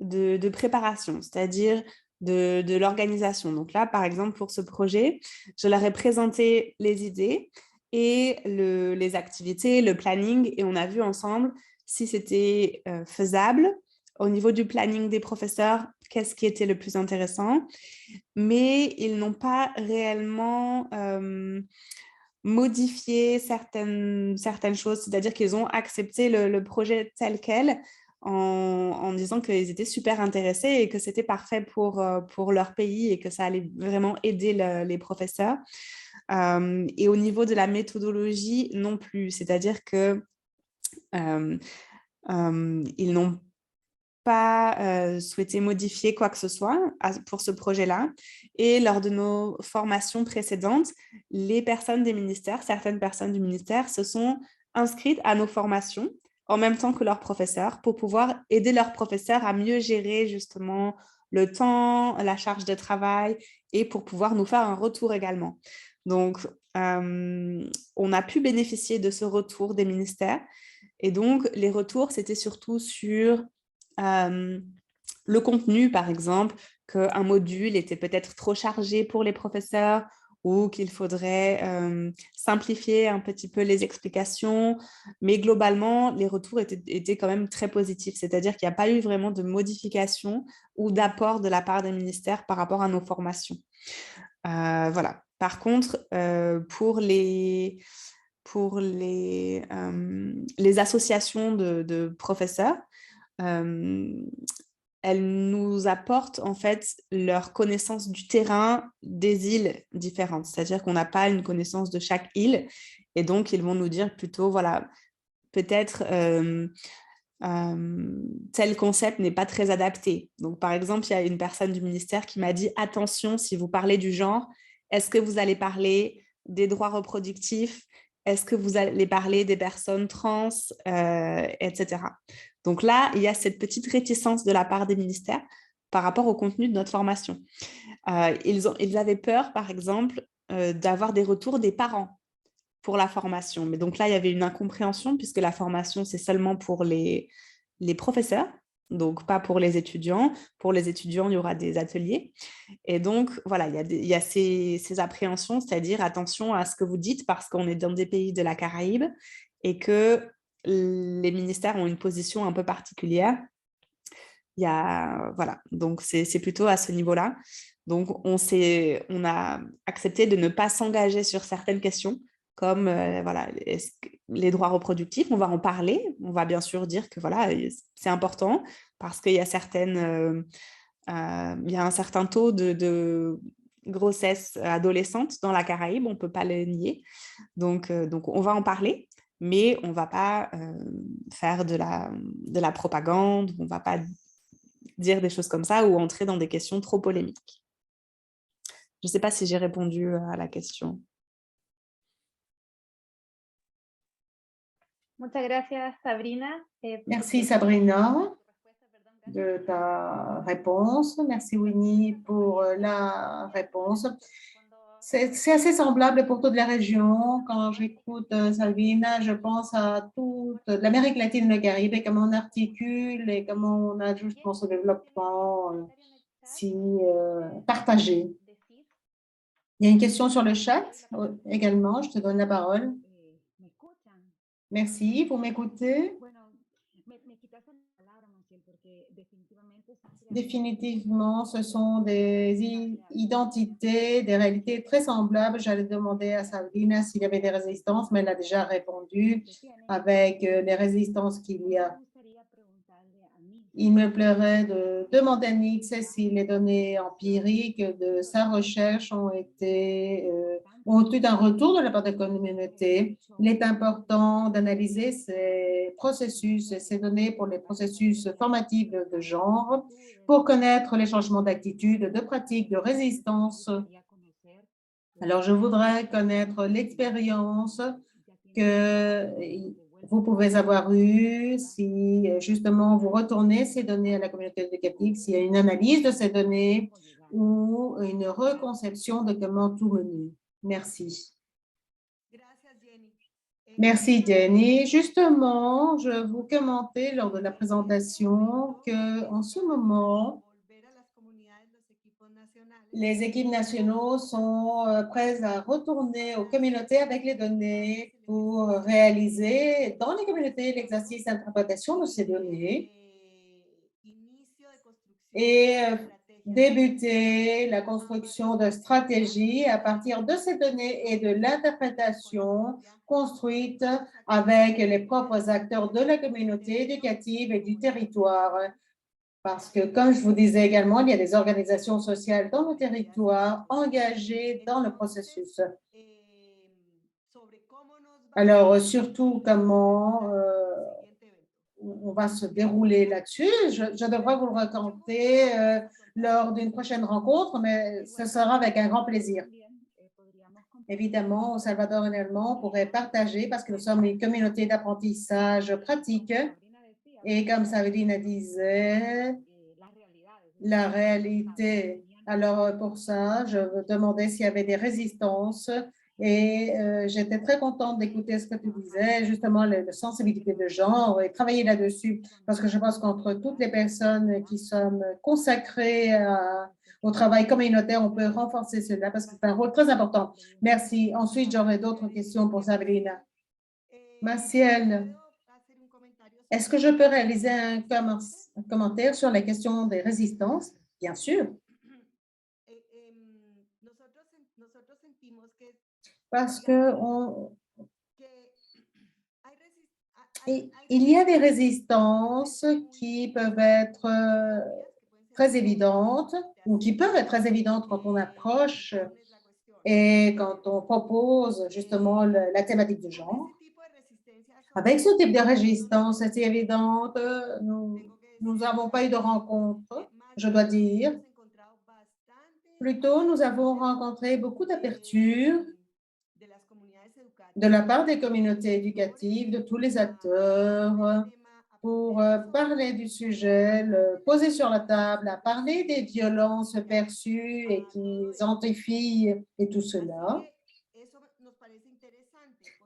de préparation, c'est-à-dire de l'organisation. Donc là, par exemple, pour ce projet, je leur ai présenté les idées et les activités, le planning, et on a vu ensemble si c'était faisable au niveau du planning des professeurs, qu'est-ce qui était le plus intéressant, mais ils n'ont pas réellement modifié certaines choses, c'est-à-dire qu'ils ont accepté le projet tel quel en disant qu'ils étaient super intéressés et que c'était parfait pour leur pays et que ça allait vraiment aider les professeurs. Et au niveau de la méthodologie, non plus, c'est-à-dire que ils n'ont pas souhaité modifier quoi que ce soit pour ce projet-là. Et lors de nos formations précédentes, certaines personnes du ministère se sont inscrites à nos formations en même temps que leurs professeurs pour pouvoir aider leurs professeurs à mieux gérer justement le temps, la charge de travail et pour pouvoir nous faire un retour également. Donc, on a pu bénéficier de ce retour des ministères. Et donc, les retours, c'était surtout sur le contenu, par exemple, qu'un module était peut-être trop chargé pour les professeurs ou qu'il faudrait simplifier un petit peu les explications. Mais globalement, les retours étaient quand même très positifs, c'est-à-dire qu'il n'y a pas eu vraiment de modification ou d'apport de la part des ministères par rapport à nos formations. Voilà. Par contre, pour les associations de professeurs, elles nous apportent en fait leur connaissance du terrain des îles différentes. C'est-à-dire qu'on n'a pas une connaissance de chaque île et donc ils vont nous dire plutôt, voilà, peut-être tel concept n'est pas très adapté. Donc par exemple, il y a une personne du ministère qui m'a dit, attention, si vous parlez du genre, est-ce que vous allez parler des droits reproductifs? Est-ce que vous allez parler des personnes trans, etc. Donc là, il y a cette petite réticence de la part des ministères par rapport au contenu de notre formation. Ils avaient peur, par exemple, d'avoir des retours des parents pour la formation. Mais donc là, il y avait une incompréhension puisque la formation, c'est seulement pour les professeurs, donc pas pour les étudiants. Pour les étudiants, il y aura des ateliers. Et donc, voilà, il y a ces appréhensions, c'est-à-dire attention à ce que vous dites parce qu'on est dans des pays de la Caraïbe et que les ministères ont une position un peu particulière. Voilà, donc c'est plutôt à ce niveau-là. Donc, on a accepté de ne pas s'engager sur certaines questions, comme voilà, les droits reproductifs. On va en parler. On va bien sûr dire que voilà, c'est important parce qu'il y a il y a un certain taux de grossesse adolescente dans la Caraïbe, on ne peut pas le nier. Donc, on va en parler, mais on ne va pas faire de la propagande, on ne va pas dire des choses comme ça ou entrer dans des questions trop polémiques. Je ne sais pas si j'ai répondu à la question. Muchas gracias, Sabrina. Merci, Sabrina, de ta réponse. Merci, Winnie, pour la réponse. C'est assez semblable pour toutes les régions. Quand j'écoute Sabrina, je pense à toute l'Amérique latine et le Caraïbe et comment on articule et comment on a justement ce développement si partagé. Il y a une question sur le chat également. Je te donne la parole. Merci, vous m'écoutez? Définitivement, ce sont des identités, des réalités très semblables. J'allais demander à Sabrina s'il y avait des résistances, mais elle a déjà répondu avec les résistances qu'il y a. Il me plairait de demander à Nix si les données empiriques de sa recherche ont eu un retour de la part de la communauté. Il est important d'analyser ces processus, ces données pour les processus formatifs de genre, pour connaître les changements d'attitude, de pratique, de résistance. Alors, je voudrais connaître l'expérience que vous pouvez avoir eue si justement vous retournez ces données à la communauté éducative, s'il y a une analyse de ces données ou une reconception de comment tout mener. Merci. Merci, Jenny. Justement, je vous commentais lors de la présentation qu'en ce moment, les équipes nationaux sont prêtes à retourner aux communautés avec les données pour réaliser dans les communautés l'exercice d'interprétation de ces données et débuter la construction de stratégies à partir de ces données et de l'interprétation construite avec les propres acteurs de la communauté éducative et du territoire. Parce que, comme je vous disais également, il y a des organisations sociales dans le territoire engagées dans le processus. Alors, surtout, comment on va se dérouler là-dessus. Je devrais vous le raconter lors d'une prochaine rencontre, mais ce sera avec un grand plaisir. Évidemment, au Salvador également, on pourrait partager parce que nous sommes une communauté d'apprentissage pratique. Et comme Sabrina disait, la réalité. Alors, pour ça, je me demandais s'il y avait des résistances et j'étais très contente d'écouter ce que tu disais, justement, la sensibilité de genre et travailler là-dessus, parce que je pense qu'entre toutes les personnes qui sommes consacrées au travail communautaire, on peut renforcer cela parce que c'est un rôle très important. Merci. Ensuite, j'aurai d'autres questions pour Sabrina. Maciel, est-ce que je peux réaliser un commentaire sur la question des résistances? Bien sûr. Parce que il y a des résistances qui peuvent être très évidentes ou qui peuvent être très évidentes quand on approche et quand on propose justement la thématique du genre. Avec ce type de résistance assez évidente, nous n'avons pas eu de rencontre, je dois dire. Plutôt, nous avons rencontré beaucoup d'aperture de la part des communautés éducatives, de tous les acteurs, pour parler du sujet, le poser sur la table, à parler des violences perçues et qui amplifient et tout cela.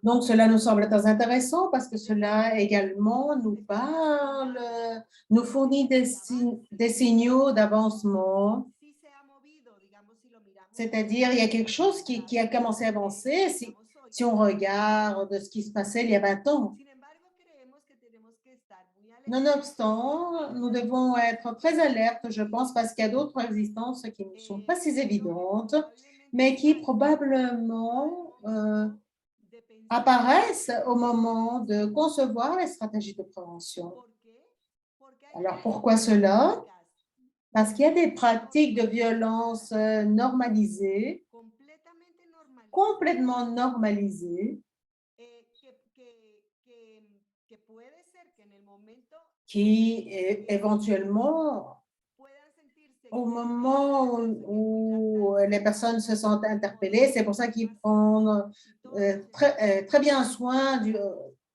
Donc, cela nous semble très intéressant parce que cela également nous parle, nous fournit des signaux d'avancement. C'est-à-dire, il y a quelque chose qui a commencé à avancer si on regarde ce qui se passait il y a 20 ans. Nonobstant, nous devons être très alertes, je pense, parce qu'il y a d'autres résistances qui ne sont pas si évidentes, mais qui probablement apparaissent au moment de concevoir les stratégies de prévention. Alors, pourquoi cela? Parce qu'il y a des pratiques de violence normalisées, complètement normalisées, qui éventuellement, au moment où les personnes se sentent interpellées, c'est pour ça qu'ils prennent très bien soin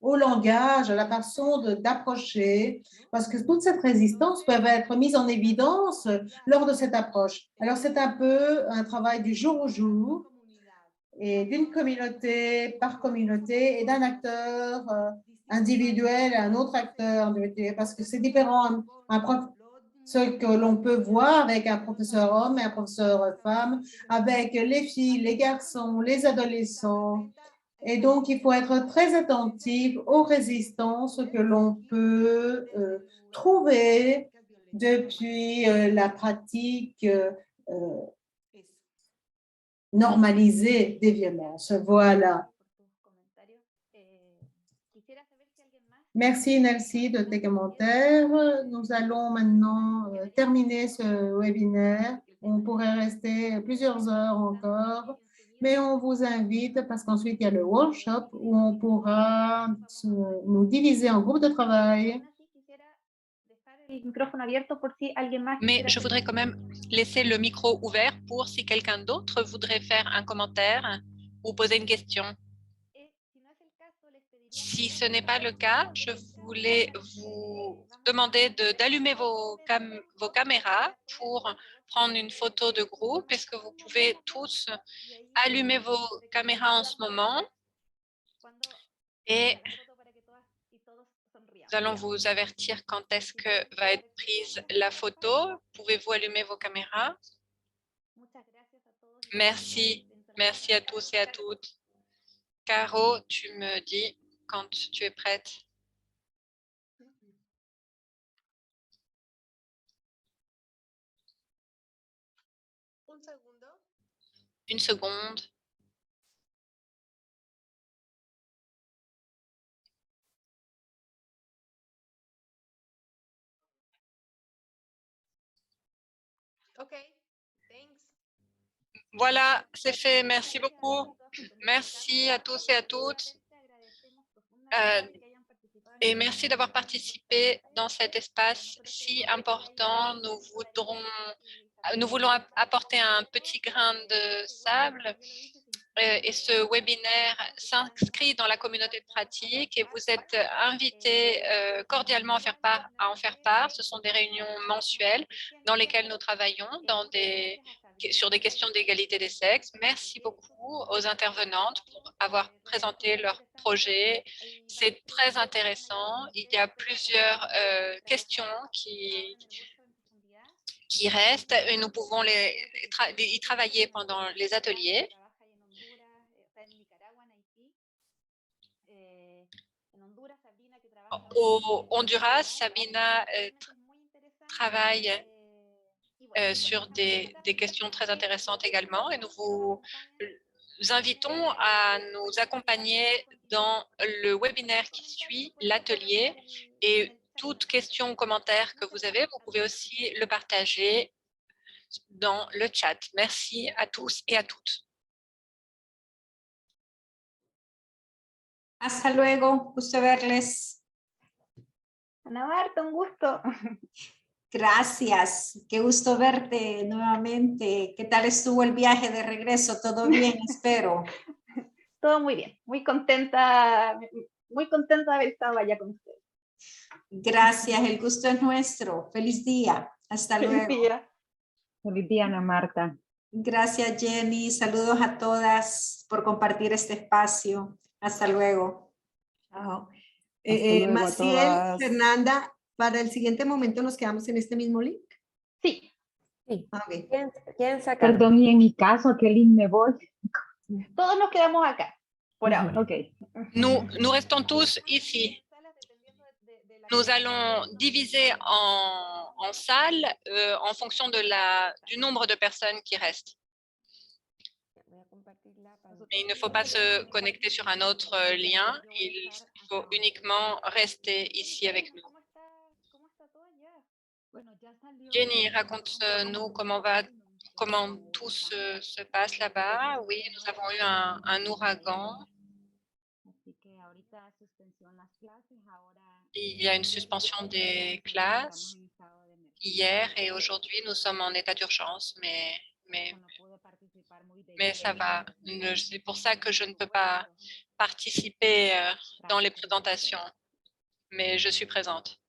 au langage, à la façon d'approcher, parce que toute cette résistance peut être mise en évidence lors de cette approche. Alors, c'est un peu un travail du jour au jour et d'une communauté par communauté et d'un acteur individuel à un autre acteur individuel, parce que c'est différent. Ce que l'on peut voir avec un professeur homme et un professeur femme, avec les filles, les garçons, les adolescents. Et donc, il faut être très attentif aux résistances que l'on peut trouver depuis la pratique normalisée des violences. Voilà. Merci Nelsie de tes commentaires. Nous allons maintenant terminer ce webinaire. On pourrait rester plusieurs heures encore, mais on vous invite parce qu'ensuite il y a le workshop où on pourra nous diviser en groupes de travail. Mais je voudrais quand même laisser le micro ouvert pour si quelqu'un d'autre voudrait faire un commentaire ou poser une question. Si ce n'est pas le cas, je voulais vous demander d'allumer vos caméras pour prendre une photo de groupe. Est-ce que vous pouvez tous allumer vos caméras en ce moment? Et nous allons vous avertir quand est-ce que va être prise la photo. Pouvez-vous allumer vos caméras? Merci. Merci à tous et à toutes. Caro, tu me dis quand tu es prête. Une seconde. Voilà, c'est fait. Merci beaucoup. Merci à tous et à toutes. Et merci d'avoir participé dans cet espace si important. Nous voulons apporter un petit grain de sable et ce webinaire s'inscrit dans la communauté de pratique et vous êtes invités cordialement à en faire part. Ce sont des réunions mensuelles dans lesquelles nous travaillons sur des questions d'égalité des sexes. Merci beaucoup aux intervenantes pour avoir présenté leur projet. C'est très intéressant. Il y a plusieurs questions qui restent et nous pouvons y travailler pendant les ateliers. Au Honduras, Sabina travaille sur des questions très intéressantes également et nous vous invitons à nous accompagner dans le webinaire qui suit l'atelier et toute question ou commentaire que vous avez, vous pouvez aussi le partager dans le chat. Merci à tous et à toutes. Hasta luego, gusto verles. Ana Marta, un gusto. Gracias, qué gusto verte nuevamente. ¿Qué tal estuvo el viaje de regreso? ¿Todo bien? Espero. Todo muy bien, muy contenta de haber estado allá con ustedes. Gracias, el gusto es nuestro. Feliz día. Hasta luego. Feliz día. Feliz día, Ana Marta. Gracias, Jenny. Saludos a todas por compartir este espacio. Hasta luego. Chao. Hasta luego a Maciel, todas. Fernanda, para el siguiente momento nos quedamos en este mismo link. Sí. Sí. Ok. ¿Quién saca? Perdón, y en mi caso, ¿a qué link me voy? Todos nos quedamos acá, por ahora. Ok. Nous restons tous ici. Nous allons diviser en salles en fonction du nombre de personnes qui restent. Mais il ne faut pas se connecter sur un autre lien, il faut uniquement rester ici avec nous. Jenny, raconte-nous comment tout se passe là-bas. Oui, nous avons eu un ouragan. Il y a une suspension des classes hier et aujourd'hui, nous sommes en état d'urgence, mais ça va. C'est pour ça que je ne peux pas participer dans les présentations, mais je suis présente.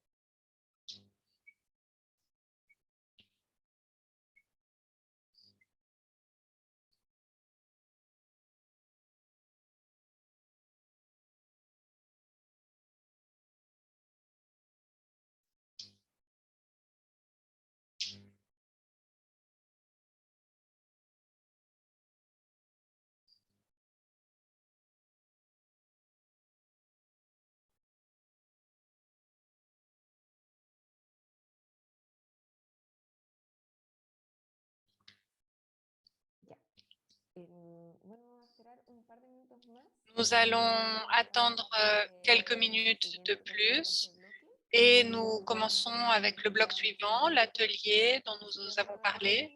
Nous allons attendre quelques minutes de plus et nous commençons avec le bloc suivant, l'atelier dont nous avons parlé.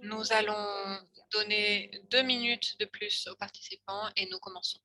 Nous allons donner 2 minutes de plus aux participants et nous commençons.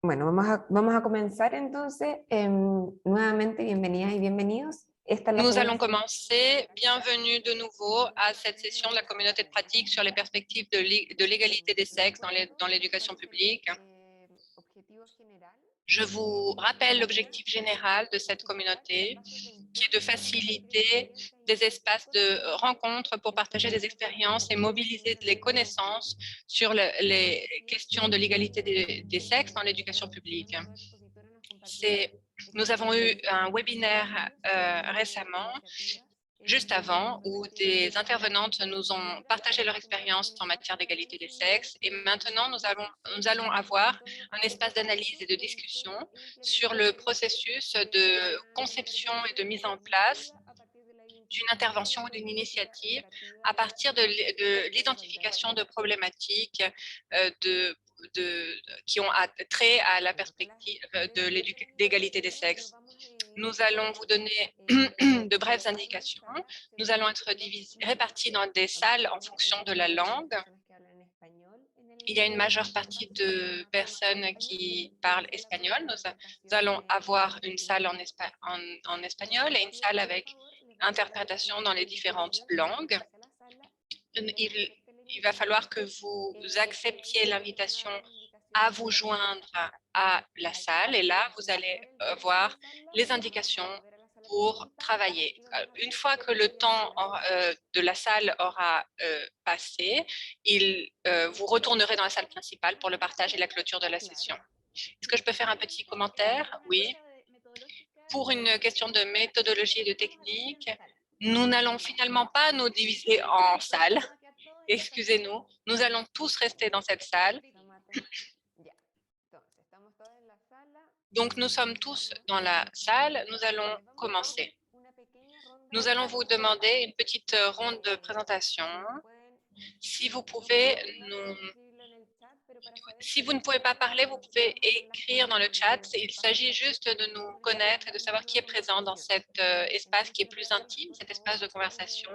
Bueno, vamos a comenzar entonces. Nuevamente, bienvenidas y bienvenidos. Nous allons commencer. Bienvenue de nouveau à cette session de la communauté de pratique sur les perspectives de l'égalité des sexes dans l'éducation publique. Je vous rappelle l'objectif général de cette communauté, qui est de faciliter des espaces de rencontre pour partager des expériences et mobiliser les connaissances sur les questions de l'égalité des sexes dans l'éducation publique. Nous avons eu un webinaire récemment juste avant, où des intervenantes nous ont partagé leur expérience en matière d'égalité des sexes. Et maintenant, nous allons avoir un espace d'analyse et de discussion sur le processus de conception et de mise en place d'une intervention ou d'une initiative à partir de l'identification de problématiques qui ont trait à la perspective d'égalité des sexes. Nous allons vous donner de brèves indications. Nous allons être répartis dans des salles en fonction de la langue. Il y a une majeure partie de personnes qui parlent espagnol. Nous allons avoir une salle en espagnol et une salle avec interprétation dans les différentes langues. Il va falloir que vous acceptiez l'invitation à vous joindre à la salle et là, vous allez voir les indications pour travailler. Une fois que le temps de la salle aura passé, vous retournerez dans la salle principale pour le partage et la clôture de la session. Est-ce que je peux faire un petit commentaire? Oui. Pour une question de méthodologie et de technique, nous n'allons finalement pas nous diviser en salles. Excusez-nous, nous allons tous rester dans cette salle. Donc, nous sommes tous dans la salle. Nous allons commencer. Nous allons vous demander une petite ronde de présentation. Si vous pouvez, si vous ne pouvez pas parler, vous pouvez écrire dans le chat. Il s'agit juste de nous connaître et de savoir qui est présent dans cet espace qui est plus intime, cet espace de conversation.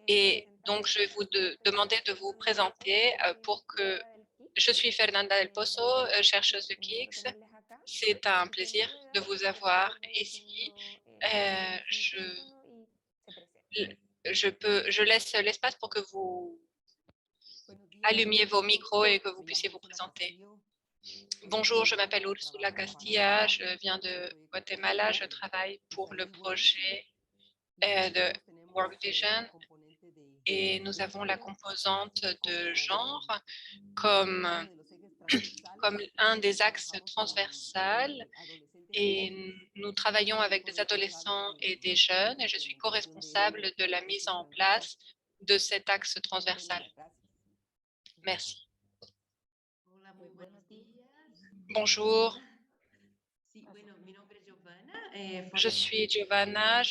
Et donc, je vais vous demander de vous présenter pour que je suis Fernanda Del Pozo, chercheuse de KIX. C'est un plaisir de vous avoir ici. Je laisse l'espace pour que vous allumiez vos micros et que vous puissiez vous présenter. Bonjour, je m'appelle Ursula Castilla, je viens de Guatemala, je travaille pour le projet de Work Vision et nous avons la composante de genre comme un des axes transversals et nous travaillons avec des adolescents et des jeunes et je suis co-responsable de la mise en place de cet axe transversal. Merci. Bonjour. Je suis Giovanna,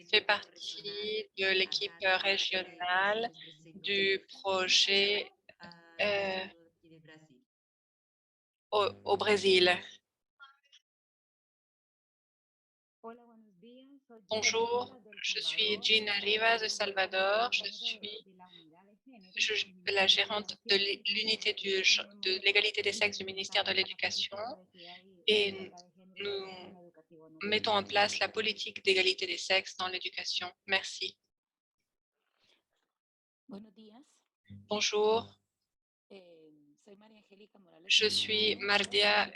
fais partie de l'équipe régionale du projet au Brésil. Bonjour, je suis Gina Rivas de Salvador, je suis la gérante de l'unité de l'égalité des sexes du ministère de l'Éducation et nous mettons en place la politique d'égalité des sexes dans l'éducation. Merci. Bonjour. Je suis Maria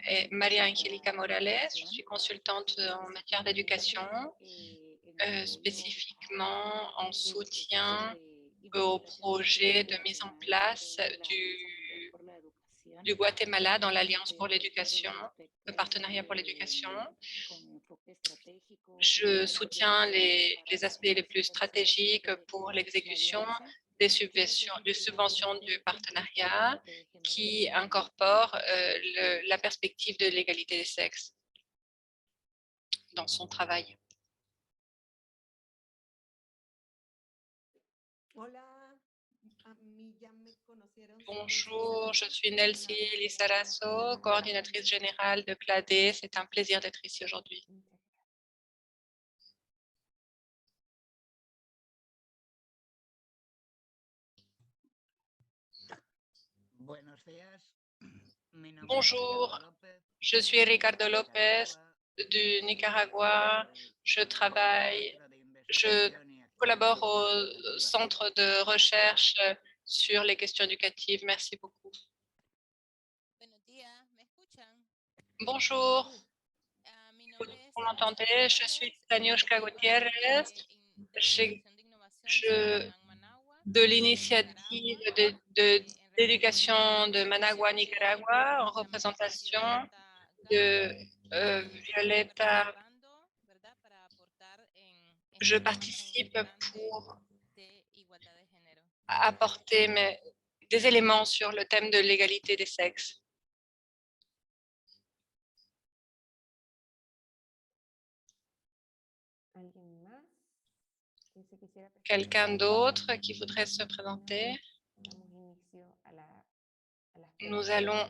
Angélica Morales, je suis consultante en matière d'éducation, spécifiquement en soutien au projet de mise en place du Guatemala dans l'Alliance pour l'éducation, le partenariat pour l'éducation. Je soutiens les aspects les plus stratégiques pour l'exécution des subventions du partenariat qui incorporent la perspective de l'égalité des sexes dans son travail. Bonjour, je suis Nelsie Lizarazo, coordinatrice générale de CLADE. C'est un plaisir d'être ici aujourd'hui. Bonjour, je suis Ricardo Lopez du Nicaragua. Je collabore au centre de recherche sur les questions éducatives. Merci beaucoup. Bonjour, vous m'entendez? Je suis Taniushka Gutiérrez. De l'initiative d'éducation de Managua, Nicaragua, en représentation de Violeta Je participe pour apporter des éléments sur le thème de l'égalité des sexes. Quelqu'un d'autre qui voudrait se présenter? Nous allons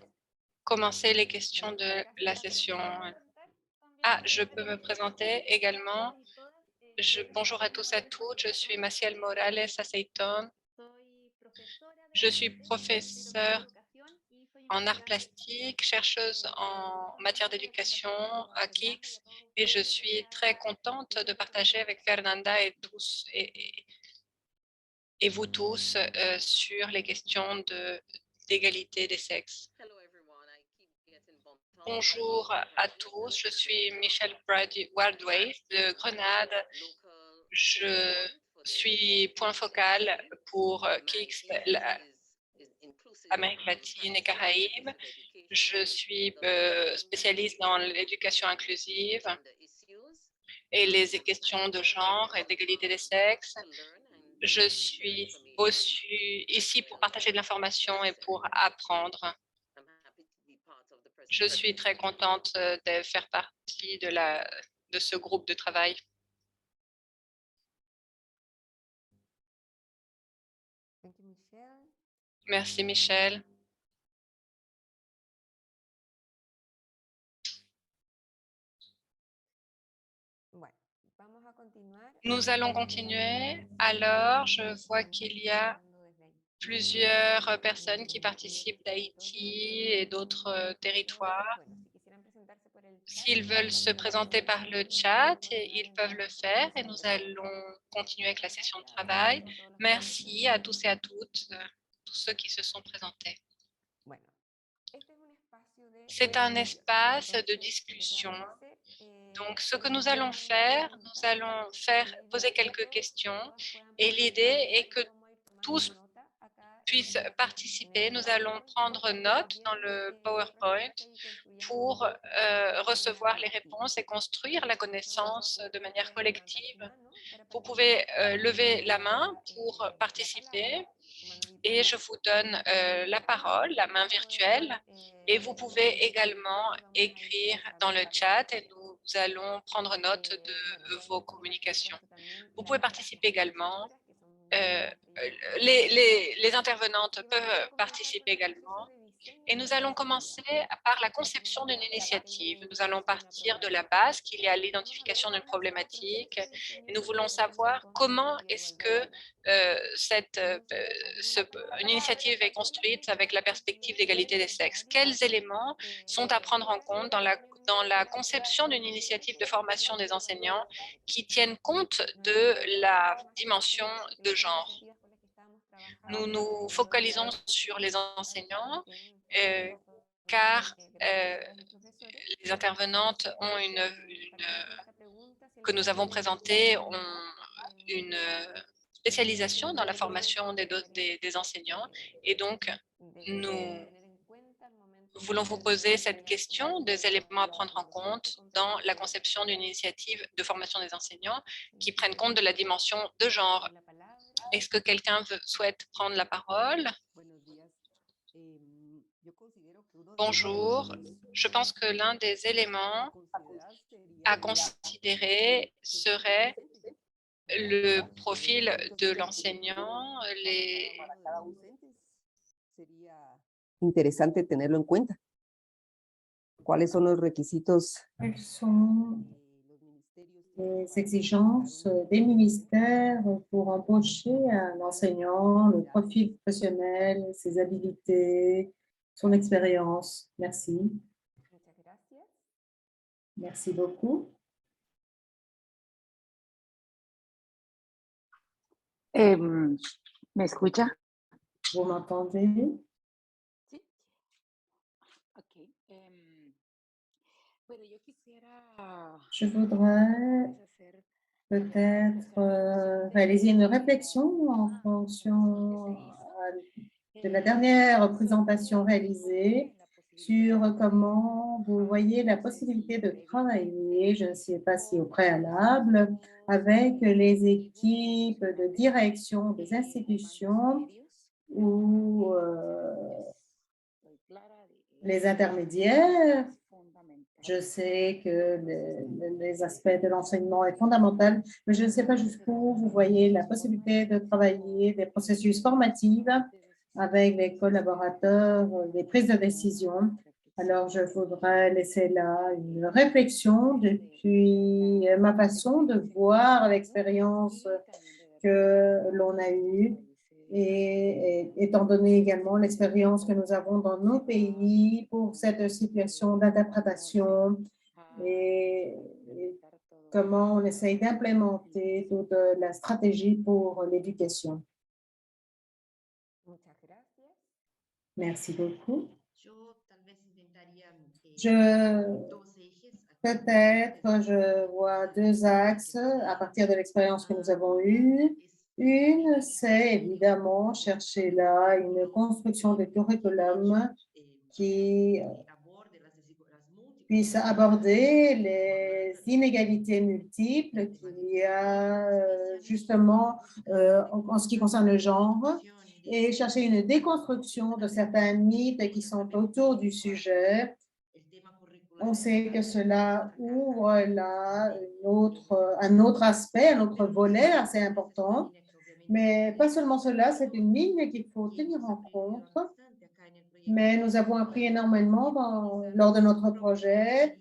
commencer les questions de la session. Ah, je peux me présenter également. Bonjour à tous et à toutes, je suis Maciel Morales Aceiton. Je suis professeure en arts plastiques, chercheuse en matière d'éducation à KIX et je suis très contente de partager avec Fernanda et vous tous sur les questions d'égalité des sexes. Bonjour à tous, je suis Michelle Wardway de Grenade. Je suis point focal pour KIX, Amérique latine et Caraïbes. Je suis spécialiste dans l'éducation inclusive et les questions de genre et d'égalité des sexes. Je suis aussi ici pour partager de l'information et pour apprendre. Je suis très contente de faire partie de ce groupe de travail. Merci, Michel. Nous allons continuer. Alors, je vois qu'il y a plusieurs personnes qui participent d'Haïti et d'autres territoires. S'ils veulent se présenter par le chat, ils peuvent le faire et nous allons continuer avec la session de travail. Merci à tous et à toutes, tous ceux qui se sont présentés. C'est un espace de discussion. Donc, ce que nous allons faire poser quelques questions et l'idée est que tous puissent participer. Nous allons prendre note dans le PowerPoint pour recevoir les réponses et construire la connaissance de manière collective. Vous pouvez lever la main pour participer et je vous donne la parole, la main virtuelle, et vous pouvez également écrire dans le chat et nous allons prendre note de vos communications. Vous pouvez participer également. Les intervenantes peuvent participer également. Et nous allons commencer par la conception d'une initiative. Nous allons partir de la base qu'il y a l'identification d'une problématique et nous voulons savoir comment est-ce que une initiative est construite avec la perspective d'égalité des sexes. Quels éléments sont à prendre en compte dans la conception d'une initiative de formation des enseignants qui tiennent compte de la dimension de genre? Nous nous focalisons sur les enseignants car les intervenantes que nous avons présentées ont une spécialisation dans la formation des enseignants et donc nous voulons vous poser cette question des éléments à prendre en compte dans la conception d'une initiative de formation des enseignants qui prennent compte de la dimension de genre. Est-ce que quelqu'un souhaite prendre la parole? Bonjour. Je pense que l'un des éléments à considérer serait le profil de l'enseignant. Interesante tenerlo en cuenta. ¿Cuáles son los requisitos? Quelles sont les exigences des ministères pour embaucher un enseignant, le profil professionnel, ses habilités, son expérience? Merci. Merci beaucoup. ¿Me escucha? Vous m'entendez? Sí. Ok. Bueno, yo quisiera Je voudrais peut-être réaliser une réflexion en fonction de la dernière présentation réalisée sur comment vous voyez la possibilité de travailler, je ne sais pas si au préalable, avec les équipes de direction des institutions ou les intermédiaires. Je sais que les aspects de l'enseignement est fondamental, mais je ne sais pas jusqu'où vous voyez la possibilité de travailler des processus formatifs avec les collaborateurs, les prises de décision. Alors, je voudrais laisser là une réflexion depuis ma façon de voir l'expérience que l'on a eue et étant donné également l'expérience que nous avons dans nos pays pour cette situation d'interprétation et comment on essaye d'implémenter toute la stratégie pour l'éducation. Merci beaucoup. Peut-être, je vois deux axes à partir de l'expérience que nous avons eue. Une, c'est évidemment chercher là une construction de curriculum qui puisse aborder les inégalités multiples qu'il y a justement en ce qui concerne le genre et chercher une déconstruction de certains mythes qui sont autour du sujet. On sait que cela ouvre là un autre aspect, un autre volet assez important. Mais pas seulement cela, c'est une ligne qu'il faut tenir en compte. Mais nous avons appris énormément lors de notre projet.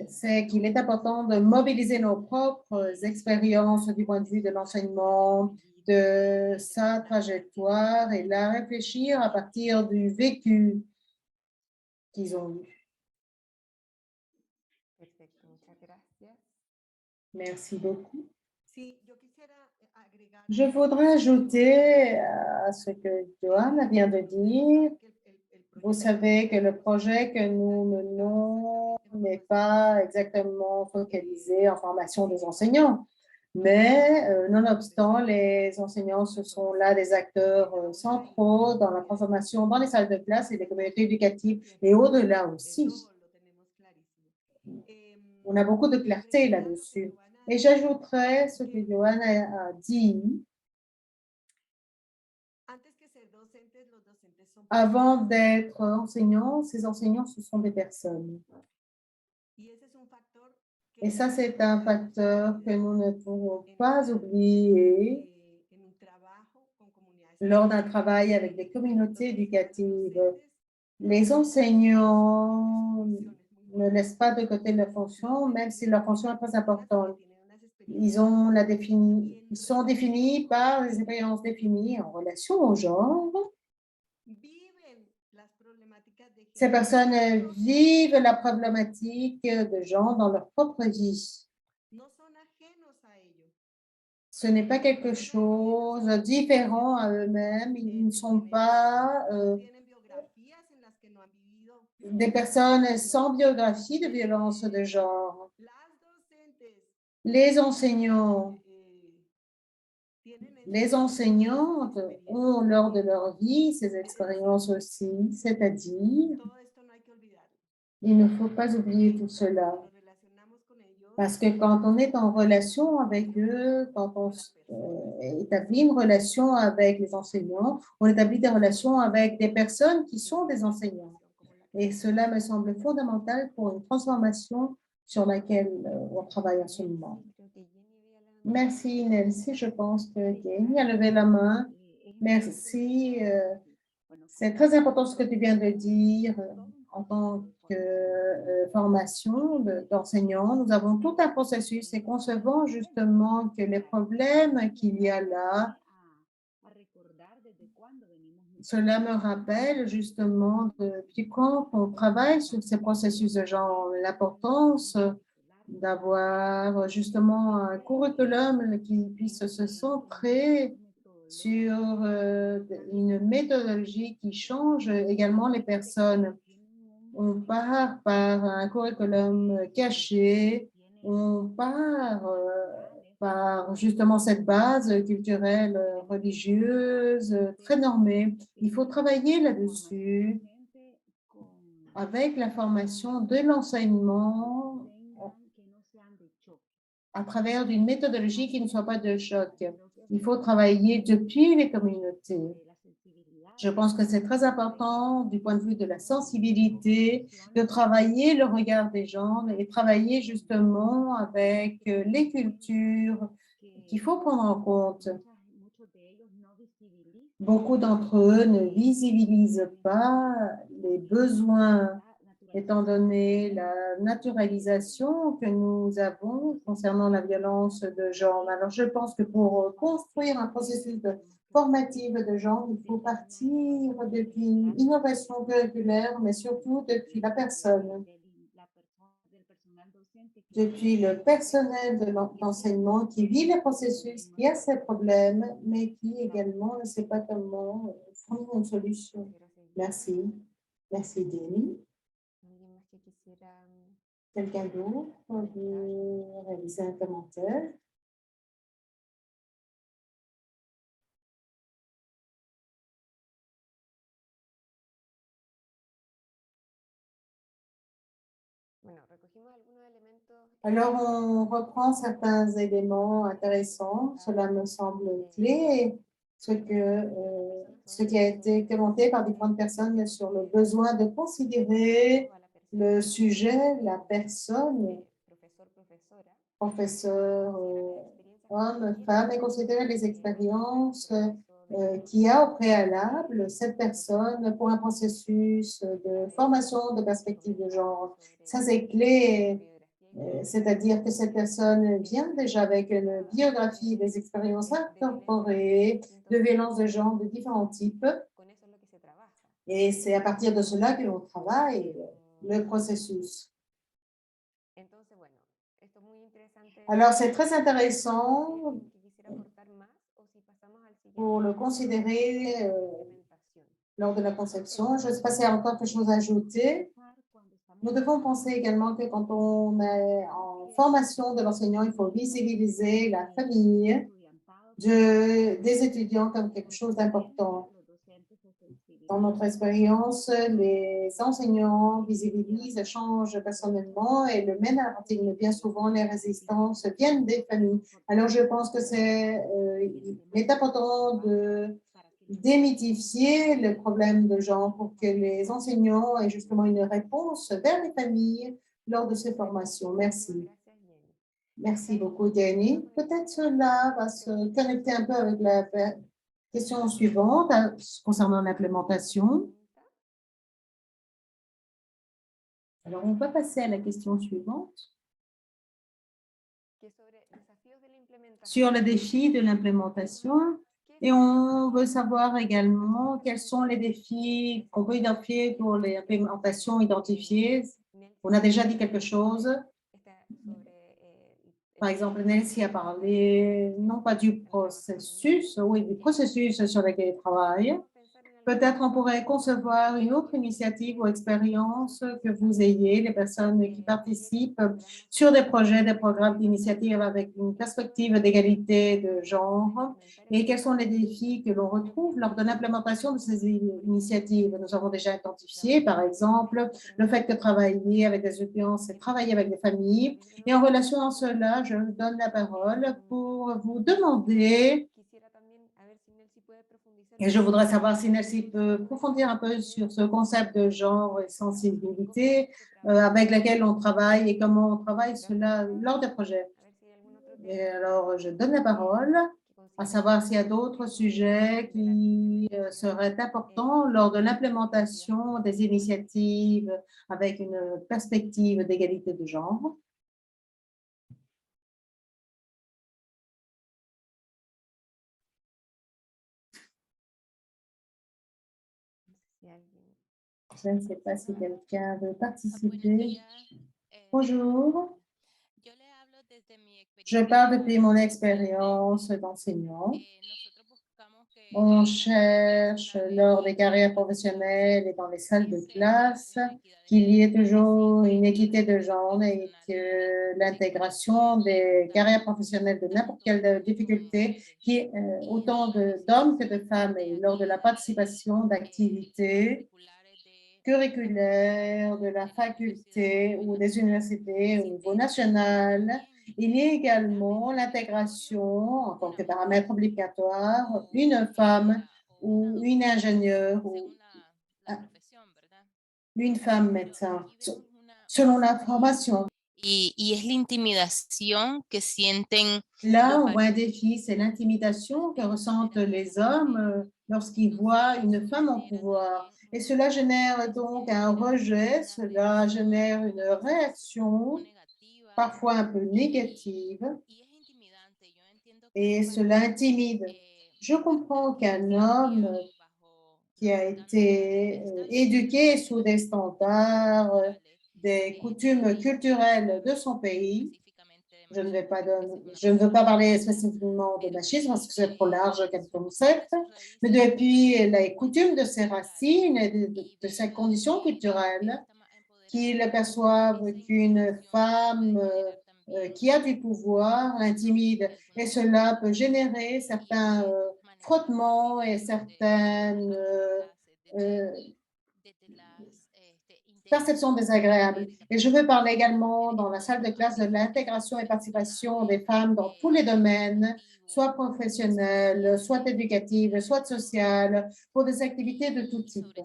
C'est qu'il est important de mobiliser nos propres expériences du point de vue de l'enseignement, de sa trajectoire et la réfléchir à partir du vécu qu'ils ont eu. Merci beaucoup. Je voudrais ajouter à ce que Johanna vient de dire. Vous savez que le projet que nous menons n'est pas exactement focalisé en formation des enseignants, mais nonobstant, les enseignants, ce sont là des acteurs centraux dans la transformation dans les salles de classe et les communautés éducatives et au-delà aussi. On a beaucoup de clarté là-dessus. Et j'ajouterais ce que Johanna a dit. Avant d'être enseignants, ces enseignants, ce sont des personnes. Et ça, c'est un facteur que nous ne pouvons pas oublier lors d'un travail avec des communautés éducatives. Les enseignants ne laissent pas de côté leur fonction, même si leur fonction est très importante. Ils sont définis par des expériences définies en relation au genre. Ces personnes vivent la problématique de genre dans leur propre vie. Ce n'est pas quelque chose de différent à eux-mêmes. Ils ne sont pas des personnes sans biographie de violence de genre. Les enseignants, les enseignantes ont lors de leur vie ces expériences aussi, c'est-à-dire il ne faut pas oublier tout cela. Parce que quand on est en relation avec eux, quand on établit une relation avec les enseignants, on établit des relations avec des personnes qui sont des enseignants. Et cela me semble fondamental pour une transformation sur laquelle on travaille en ce moment. Merci, Nancy. Je pense que Jenny a levé la main. Merci. C'est très important ce que tu viens de dire en tant que formation d'enseignants. Nous avons tout un processus et concevons justement que les problèmes qu'il y a là, cela me rappelle justement depuis quand on travaille sur ces processus de genre, l'importance d'avoir justement un curriculum qui puisse se centrer sur une méthodologie qui change également les personnes. On part par un curriculum caché, on part par justement cette base culturelle, religieuse, très normée. Il faut travailler là-dessus avec la formation de l'enseignement à travers une méthodologie qui ne soit pas de choc. Il faut travailler depuis les communautés. Je pense que c'est très important du point de vue de la sensibilité, de travailler le regard des gens et travailler justement avec les cultures qu'il faut prendre en compte. Beaucoup d'entre eux ne visibilisent pas les besoins étant donné la naturalisation que nous avons concernant la violence de genre. Alors, je pense que pour construire un processus formatif de genre, il faut partir depuis une innovation curriculaire, mais surtout depuis la personne, depuis le personnel de l'enseignement qui vit le processus, qui a ses problèmes, mais qui également ne sait pas comment fournir une solution. Merci. Merci, Denis. Quelqu'un d'autre veut réaliser un commentaire? Alors, on reprend certains éléments intéressants. Cela me semble clé, ce qui a été commenté par différentes personnes sur le besoin de considérer le sujet, la personne, professeur, homme, femme, et considérer les expériences qu'il y a au préalable cette personne pour un processus de formation de perspective de genre. Ça, c'est clé, c'est-à-dire que cette personne vient déjà avec une biographie, des expériences incorporées de violences de genre de différents types. Et c'est à partir de cela que l'on travaille le processus. Alors, c'est très intéressant pour le considérer lors de la conception. Je ne sais pas s'il y a encore quelque chose à ajouter. Nous devons penser également que quand on est en formation de l'enseignant, il faut visibiliser la famille des étudiants comme quelque chose d'important. Dans notre expérience, les enseignants visibilisent, changent personnellement et le mènent bien souvent les résistances viennent des familles. Alors, je pense que il est important de démythifier le problème de genre pour que les enseignants aient justement une réponse vers les familles lors de ces formations. Merci. Merci beaucoup, Jenny. Peut-être cela va se connecter un peu avec la question suivante concernant l'implémentation. Alors, on va passer à la question suivante. Sur le défi de l'implémentation. Et on veut savoir également quels sont les défis qu'on peut identifier pour les implémentations identifiées. On a déjà dit quelque chose. Par exemple, Nancy a parlé non pas du processus, oui, du processus sur lequel il travaille. Peut-être on pourrait concevoir une autre initiative ou expérience que vous ayez, les personnes qui participent sur des projets, des programmes d'initiative avec une perspective d'égalité de genre et quels sont les défis que l'on retrouve lors de l'implémentation de ces initiatives. Nous avons déjà identifié, par exemple, le fait que travailler avec des étudiants, c'est travailler avec des familles. Et en relation à cela, je donne la parole pour vous demander. Et je voudrais savoir si Nancy peut approfondir un peu sur ce concept de genre et sensibilité avec lequel on travaille et comment on travaille cela lors des projets. Et alors, je donne la parole à savoir s'il y a d'autres sujets qui seraient importants lors de l'implémentation des initiatives avec une perspective d'égalité de genre. Je ne sais pas si quelqu'un veut participer. Bonjour. Je parle depuis mon expérience d'enseignant. On cherche lors des carrières professionnelles et dans les salles de classe qu'il y ait toujours une équité de genre et que l'intégration des carrières professionnelles de n'importe quelle difficulté, qui est autant d'hommes que de femmes, et lors de la participation d'activités curriculaire de la faculté ou des universités au niveau national. Il y a également l'intégration en tant que paramètre obligatoire, une femme ou une ingénieure ou une femme médecin, selon la formation. Y es la intimidación que sienten. Là, on voit un défi, c'est l'intimidation que ressentent les hommes lorsqu'ils voient une femme en pouvoir. Et cela génère donc un rejet, cela génère une réaction parfois un peu négative et cela intimide. Je comprends qu'un homme qui a été éduqué sous des standards, des coutumes culturelles de son pays. Je ne veux pas parler spécifiquement de machisme parce que c'est trop large comme concept, mais depuis les coutumes de ses racines et de ses conditions culturelles, qu'ils perçoivent qu'une femme qui a du pouvoir l'intimide. Et cela peut générer certains frottements et certaines perceptions désagréables. Et je veux parler également dans la salle de classe de l'intégration et participation des femmes dans tous les domaines, soit professionnels, soit éducatifs, soit sociales, pour des activités de tout type.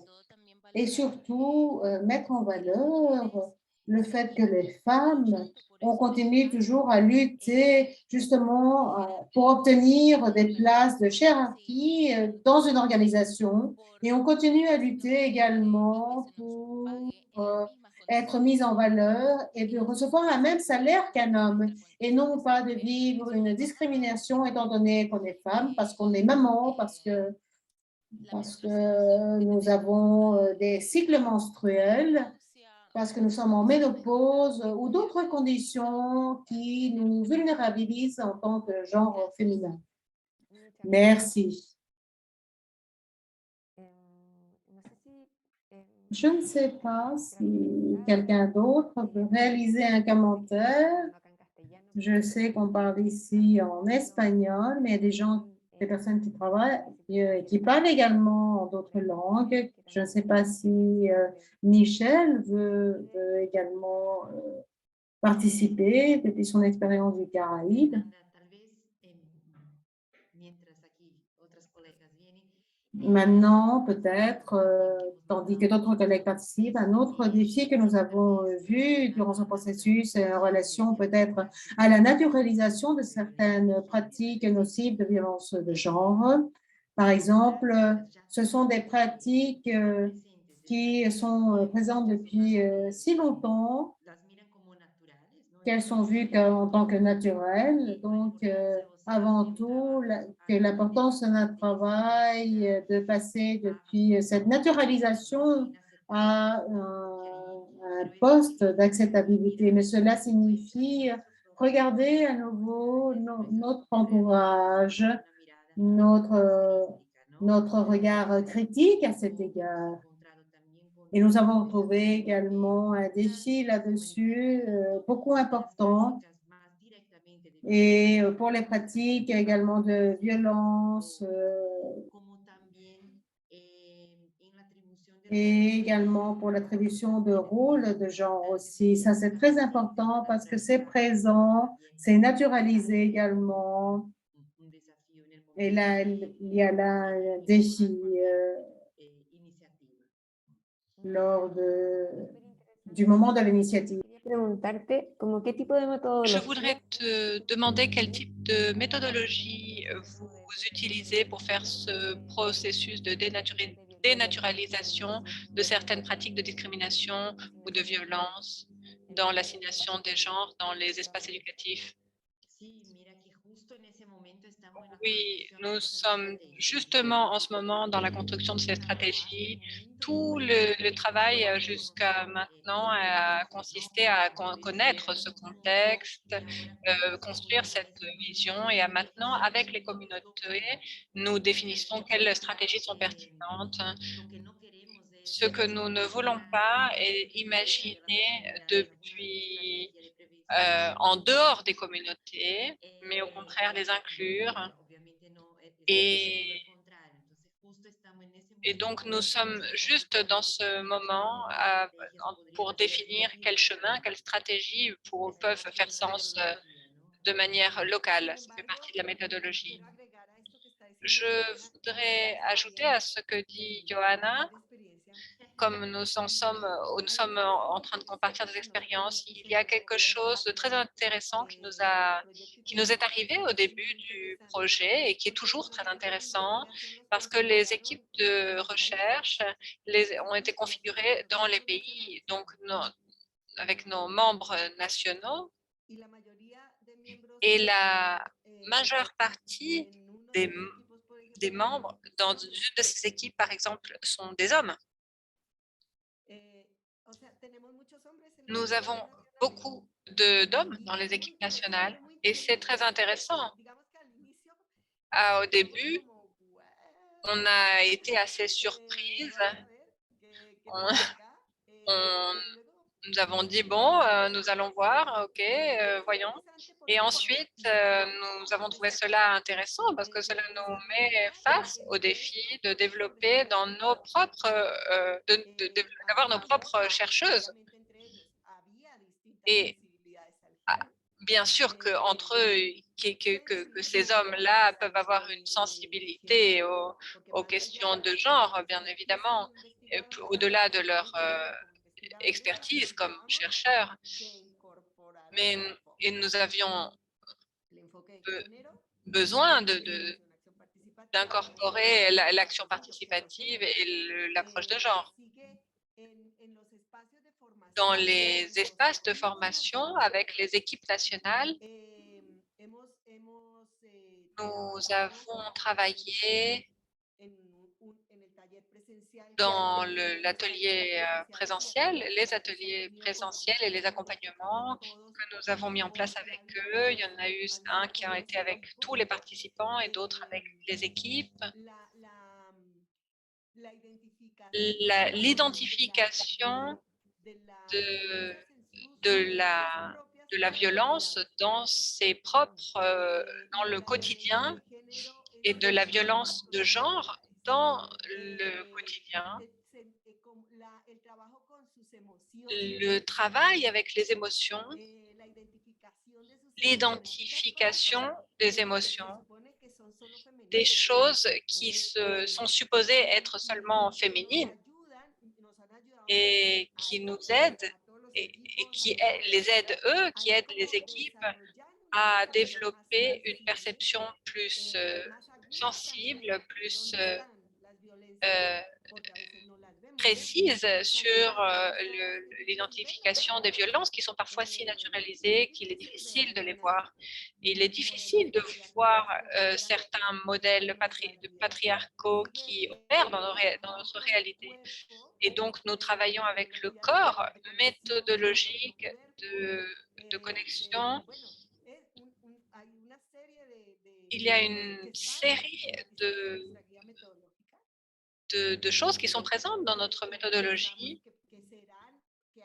Et surtout, mettre en valeur le fait que les femmes, on continue toujours à lutter justement pour obtenir des places de hiérarchie dans une organisation et on continue à lutter également pour être mise en valeur et de recevoir un même salaire qu'un homme et non pas de vivre une discrimination étant donné qu'on est femme, parce qu'on est maman, parce que nous avons des cycles menstruels, parce que nous sommes en ménopause ou d'autres conditions qui nous vulnérabilisent en tant que genre féminin. Merci. Je ne sais pas si quelqu'un d'autre veut réaliser un commentaire. Je sais qu'on parle ici en espagnol, mais il y a des personnes qui travaillent et qui parlent également en d'autres langues. Je ne sais pas si Michel veut également participer depuis son expérience du Caraïbe. Maintenant, peut-être, tandis que d'autres collègues participent, un autre défi que nous avons vu durant ce processus en relation peut-être à la naturalisation de certaines pratiques nocives de violence de genre. Par exemple, ce sont des pratiques qui sont présentes depuis si longtemps qu'elles sont vues en tant que naturelles. Donc, avant tout, que l'importance de notre travail, de passer depuis cette naturalisation à un poste d'acceptabilité. Mais cela signifie regarder à nouveau notre entourage, notre regard critique à cet égard. Et nous avons trouvé également un défi là-dessus, beaucoup important. Et pour les pratiques également de violence et également pour l'attribution de rôles de genre aussi. Ça, c'est très important parce que c'est présent, c'est naturalisé également. Et là, il y a là un défi lors du moment de l'initiative. Je voudrais te demander quel type de méthodologie vous utilisez pour faire ce processus de dénaturalisation de certaines pratiques de discrimination ou de violence dans l'assignation des genres dans les espaces éducatifs. Oui, nous sommes justement en ce moment dans la construction de ces stratégies. Tout le travail jusqu'à maintenant a consisté à connaître ce contexte, construire cette vision et à maintenant, avec les communautés, nous définissons quelles stratégies sont pertinentes. Ce que nous ne voulons pas est imaginer depuis en dehors des communautés, mais au contraire les inclure. Et Et donc, nous sommes juste dans ce moment pour définir quel chemin, quelle stratégie peuvent faire sens de manière locale. Ça fait partie de la méthodologie. Je voudrais ajouter à ce que dit Johanna, comme nous sommes en train de compartir des expériences, il y a quelque chose de très intéressant qui nous est arrivé au début du projet et qui est toujours très intéressant parce que les équipes de recherche ont été configurées dans les pays, donc avec nos membres nationaux, et la majeure partie des membres dans une de ces équipes, par exemple, sont des hommes. Nous avons beaucoup d'hommes dans les équipes nationales et c'est très intéressant. Au début, on a été assez surprise. Nous avons dit, bon, nous allons voir, ok, voyons. Et ensuite, nous avons trouvé cela intéressant parce que cela nous met face au défi de développer dans nos propres, d'avoir nos propres chercheuses. Et bien sûr qu'entre eux, que ces hommes-là peuvent avoir une sensibilité aux questions de genre, bien évidemment, au-delà de leur expertise comme chercheurs. Mais nous avions besoin d'incorporer l'action participative et l'approche de genre. Dans les espaces de formation avec les équipes nationales, nous avons travaillé dans l'atelier présentiel, les ateliers présentiels et les accompagnements que nous avons mis en place avec eux. Il y en a eu un qui a été avec tous les participants et d'autres avec les équipes. L'identification de la violence dans dans le quotidien et de la violence de genre dans le quotidien. Le travail avec les émotions, l'identification des émotions, des choses qui sont supposées être seulement féminines et qui nous aident et qui les aident eux, qui aident les équipes à développer une perception plus sensible, plus précise sur l'identification des violences qui sont parfois si naturalisées qu'il est difficile de les voir. Il est difficile de voir certains modèles patriarcaux qui opèrent dans notre réalité. Et donc, nous travaillons avec le corps méthodologique de connexion. Il y a une série de choses qui sont présentes dans notre méthodologie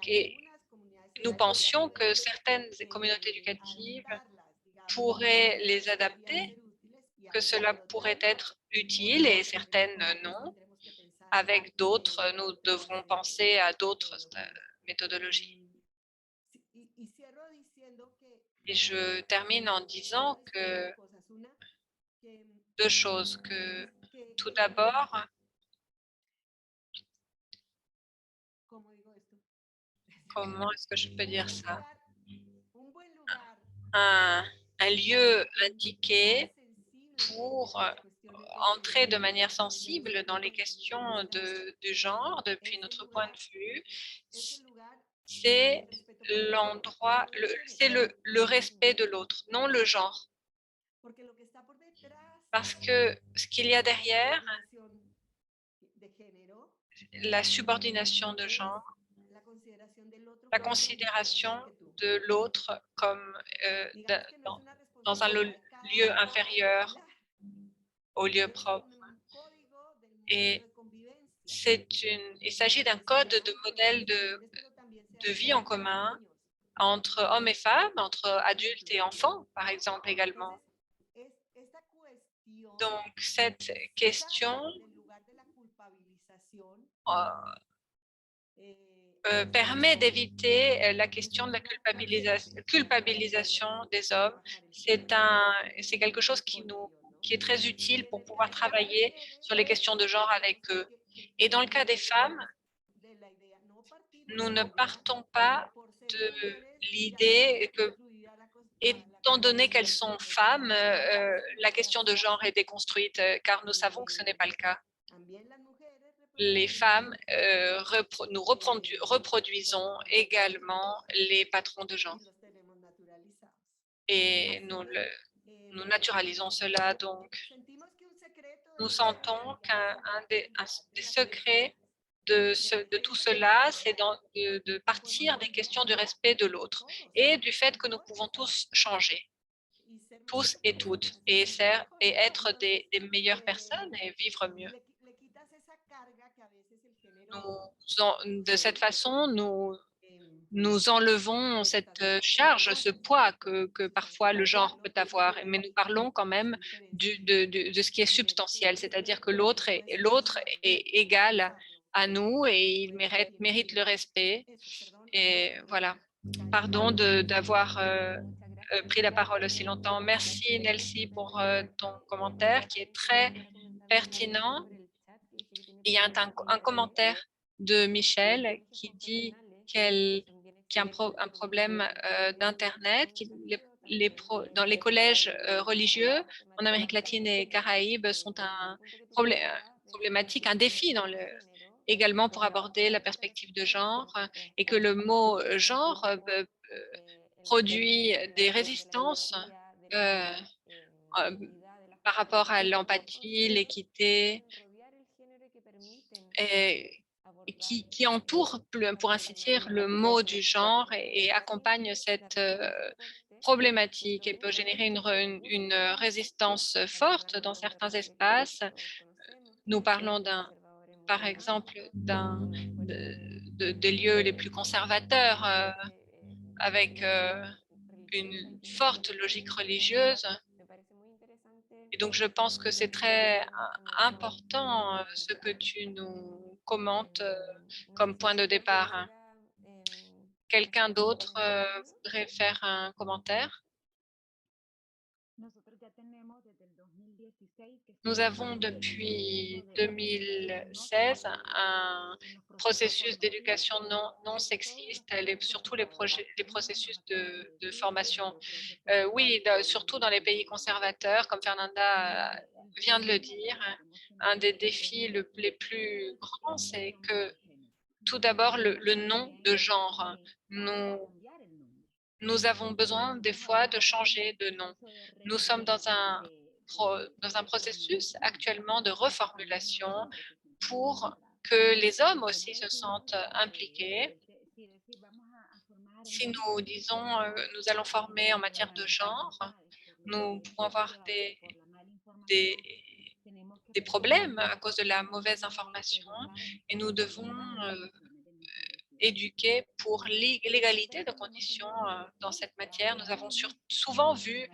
et nous pensions que certaines communautés éducatives pourraient les adapter, que cela pourrait être utile et certaines non. Avec d'autres, nous devrons penser à d'autres méthodologies. Et je termine en disant que deux choses. Que tout d'abord, comment est-ce que je peux dire ça? Un lieu indiqué pour entrer de manière sensible dans les questions du genre, depuis notre point de vue, c'est l'endroit, c'est le respect de l'autre, non le genre. Parce que ce qu'il y a derrière, la subordination de genre, la considération de l'autre comme dans un lieu inférieur au lieu propre. Et il s'agit d'un code de modèle de vie en commun entre hommes et femmes, entre adultes et enfants, par exemple, également. Donc, cette question permet d'éviter la question de la culpabilisation des hommes. C'est quelque chose qui est très utile pour pouvoir travailler sur les questions de genre avec eux. Et dans le cas des femmes, nous ne partons pas de l'idée que, étant donné qu'elles sont femmes, la question de genre est déconstruite, car nous savons que ce n'est pas le cas. Les femmes, nous reproduisons également les patrons de genre. Et nous naturalisons cela. Donc, nous sentons qu'un des secrets de tout cela, c'est de partir des questions du respect de l'autre et du fait que nous pouvons tous changer, tous et toutes, et être des meilleures personnes et vivre mieux. De cette façon, nous enlevons cette charge, ce poids que parfois le genre peut avoir, mais nous parlons quand même de ce qui est substantiel, c'est-à-dire que l'autre est égal à nous et il mérite le respect. Et voilà. Pardon d'avoir pris la parole aussi longtemps. Merci Nelsie pour ton commentaire qui est très pertinent. Il y a un commentaire de Michel qui dit qu'il y a un problème d'Internet, dans les collèges religieux en Amérique latine et Caraïbes sont problématique, un défi également pour aborder la perspective de genre et que le mot genre produit des résistances par rapport à l'empathie, l'équité, qui entoure, pour ainsi dire, le mot du genre et accompagne cette problématique et peut générer une résistance forte dans certains espaces. Nous parlons par exemple, des lieux les plus conservateurs avec une forte logique religieuse. Et donc, je pense que c'est très important ce que tu nous commentes comme point de départ. Quelqu'un d'autre voudrait faire un commentaire? Nous avons depuis 2016 un processus d'éducation non sexiste, surtout les processus de formation. Oui, surtout dans les pays conservateurs, comme Fernanda vient de le dire, un des défis les plus grands, c'est que tout d'abord le nom de genre. Nous avons besoin des fois de changer de nom. Nous sommes dans un processus actuellement de reformulation pour que les hommes aussi se sentent impliqués. Si nous disons nous allons former en matière de genre, nous pouvons avoir des problèmes à cause de la mauvaise information et nous devons éduquer pour l'égalité de conditions dans cette matière. Nous avons souvent vu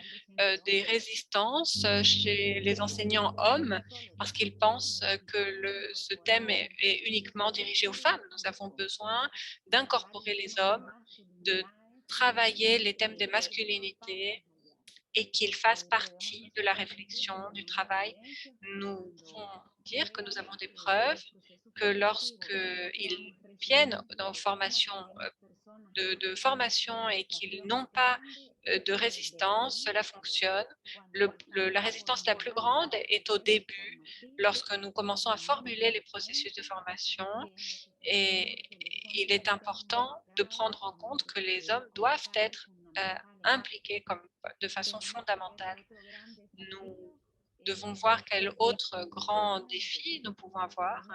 des résistances chez les enseignants hommes parce qu'ils pensent que ce thème est uniquement dirigé aux femmes. Nous avons besoin d'incorporer les hommes, de travailler les thèmes des masculinités et qu'ils fassent partie de la réflexion, du travail. Nous pouvons dire que nous avons des preuves que lorsqu'ils viennent dans de formation et qu'ils n'ont pas de résistance, cela fonctionne. La résistance la plus grande est au début, lorsque nous commençons à formuler les processus de formation. Et il est important de prendre en compte que les hommes doivent être impliqués de façon fondamentale. Nous devons voir quel autre grand défi nous pouvons avoir.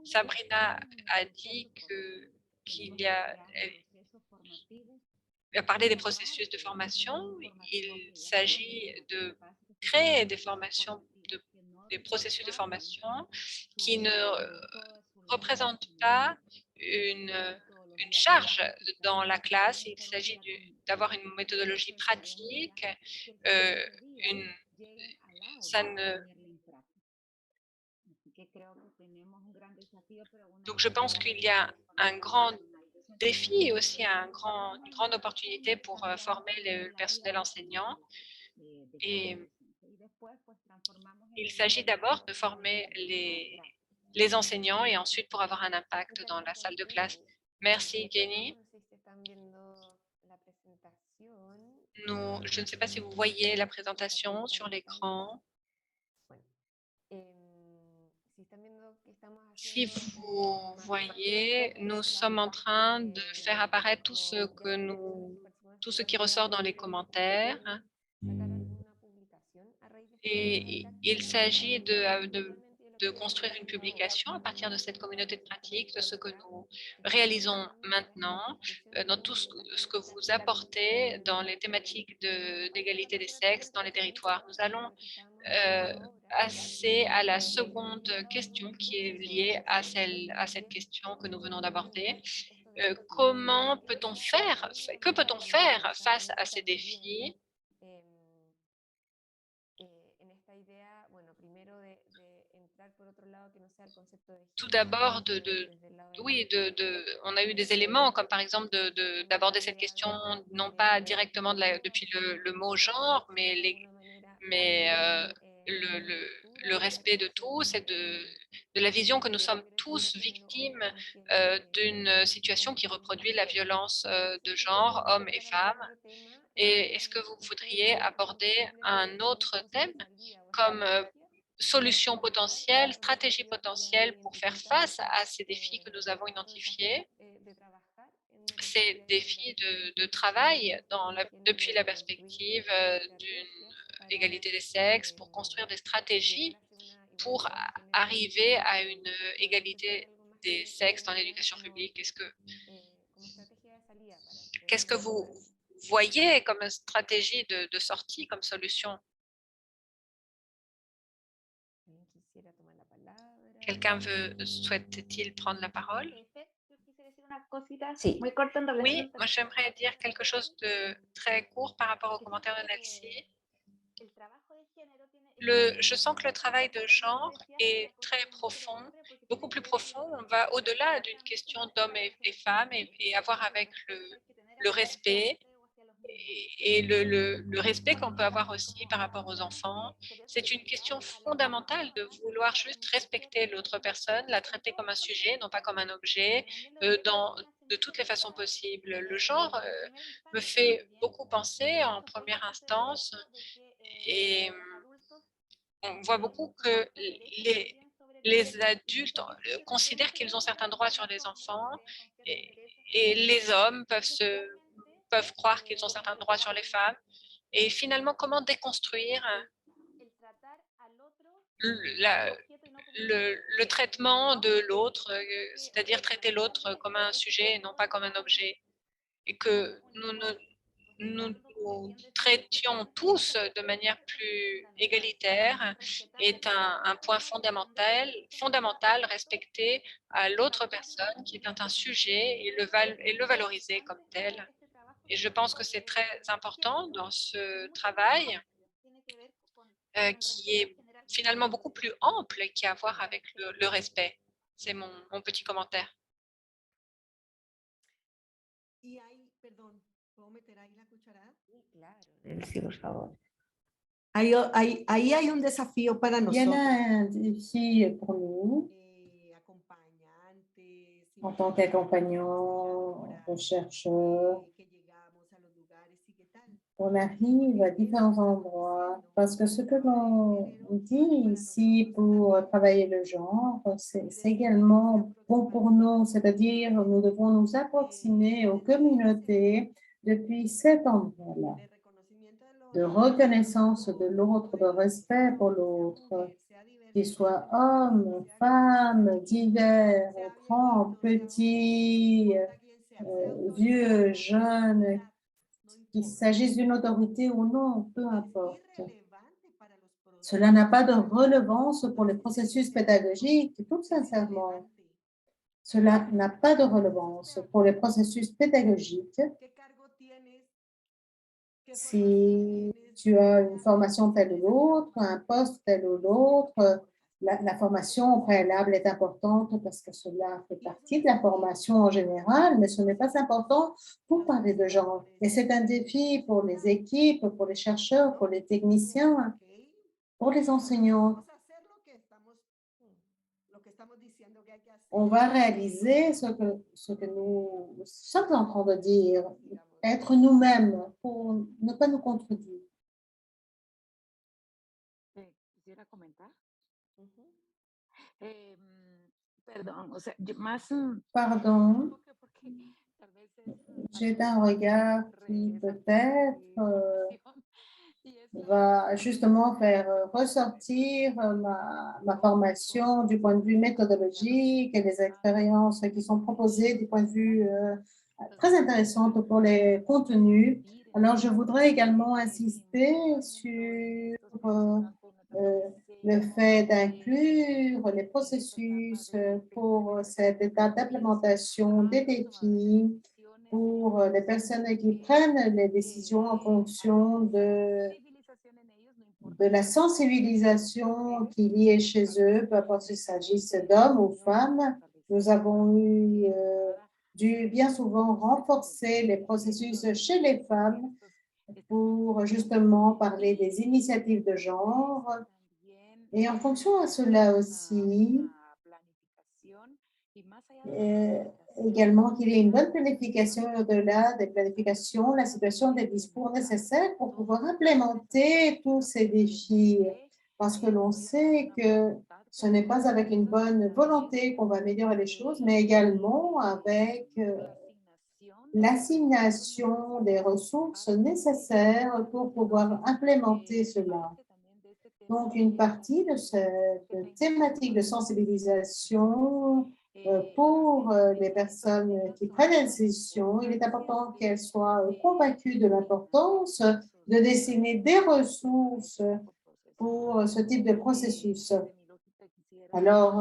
Sabrina a dit qu'il a parlé des processus de formation. Il s'agit de créer des formations, des processus de formation qui ne représentent pas une charge dans la classe. Il s'agit d'avoir une méthodologie pratique, Donc, je pense qu'il y a un grand défi et aussi une grande opportunité pour former le personnel enseignant. Et il s'agit d'abord de former les enseignants et ensuite pour avoir un impact dans la salle de classe. Merci, Kenny. Je ne sais pas si vous voyez la présentation sur l'écran. Si vous voyez, nous sommes en train de faire apparaître tout ce qui ressort dans les commentaires. Et il s'agit de construire une publication à partir de cette communauté de pratique, de ce que nous réalisons maintenant, dans tout ce que vous apportez dans les thématiques d'égalité des sexes dans les territoires. Nous allons passer à la seconde question qui est liée à cette question que nous venons d'aborder. Comment peut-on faire, que peut-on faire face à ces défis? Tout d'abord, on a eu des éléments comme par exemple d'aborder cette question non pas directement depuis le mot genre, mais le respect de tous et de la vision que nous sommes tous victimes d'une situation qui reproduit la violence de genre, hommes et femmes. Et est-ce que vous voudriez aborder un autre thème comme solution potentielle, stratégie potentielle pour faire face à ces défis que nous avons identifiés, ces défis de travail depuis la perspective d'une égalité des sexes, pour construire des stratégies pour arriver à une égalité des sexes dans l'éducation publique? Qu'est-ce que vous voyez comme stratégie de sortie, comme solution? Quelqu'un souhaite-t-il prendre la parole? Sí. Oui, moi j'aimerais dire quelque chose de très court par rapport aux commentaires de Nancy. Je sens que le travail de genre est très profond, beaucoup plus profond. On va au-delà d'une question d'hommes et femmes et avoir avec le respect et le respect qu'on peut avoir aussi par rapport aux enfants. C'est une question fondamentale de vouloir juste respecter l'autre personne, la traiter comme un sujet, non pas comme un objet, de toutes les façons possibles. Le genre me fait beaucoup penser en première instance et on voit beaucoup que les adultes considèrent qu'ils ont certains droits sur les enfants et les hommes peuvent croire qu'ils ont certains droits sur les femmes. Et finalement, comment déconstruire le traitement de l'autre, c'est-à-dire traiter l'autre comme un sujet et non pas comme un objet, et que nous traitions tous de manière plus égalitaire est un point fondamental, respecter à l'autre personne qui est un sujet et le valoriser comme tel. Et je pense que c'est très important dans ce travail qui est finalement beaucoup plus ample et qui a à voir avec le respect. C'est mon petit commentaire. Sí, por favor. Ahí hay un desafío para Il y en nosotros. a un défi pour nous, en tant qu'accompagnants, chercheurs. On arrive à différents endroits parce que ce que l'on dit ici pour travailler le genre, c'est également bon pour nous, c'est-à-dire nous devons nous approximer aux communautés depuis cet endroit-là, de reconnaissance de l'autre, de respect pour l'autre, qu'il soit homme, femme, divers, grand, petit, vieux, jeune, qu'il s'agisse d'une autorité ou non, peu importe. Cela n'a pas de relevance pour les processus pédagogiques, tout sincèrement. Cela n'a pas de relevance pour les processus pédagogiques. Si tu as une formation telle ou l'autre, un poste tel ou l'autre, la formation préalable est importante parce que cela fait partie de la formation en général, mais ce n'est pas important pour parler de genre. Et c'est un défi pour les équipes, pour les chercheurs, pour les techniciens, pour les enseignants. On va réaliser ce que nous sommes en train de dire, être nous-mêmes pour ne pas nous contredire. Quisiera comentar. Perdón, o sea, Pardon, j'ai un regard qui peut-être va justement faire ressortir ma formation du point de vue méthodologique et des expériences qui sont proposées du point de vue très intéressantes pour les contenus. Alors, je voudrais également insister sur le fait d'inclure les processus pour cette étape d'implémentation des défis pour les personnes qui prennent les décisions en fonction de la sensibilisation qu'il y ait chez eux, peu importe qu'il s'agisse d'hommes ou femmes. Nous avons dû bien souvent renforcer les processus chez les femmes pour justement parler des initiatives de genre. Et en fonction à cela aussi, également qu'il y ait une bonne planification au-delà des planifications, la situation des discours nécessaires pour pouvoir implémenter tous ces défis. Parce que l'on sait que ce n'est pas avec une bonne volonté qu'on va améliorer les choses, mais également avec l'assignation des ressources nécessaires pour pouvoir implémenter cela. Donc, une partie de cette thématique de sensibilisation pour les personnes qui prennent la décision, il est important qu'elles soient convaincues de l'importance de dessiner des ressources pour ce type de processus. Alors,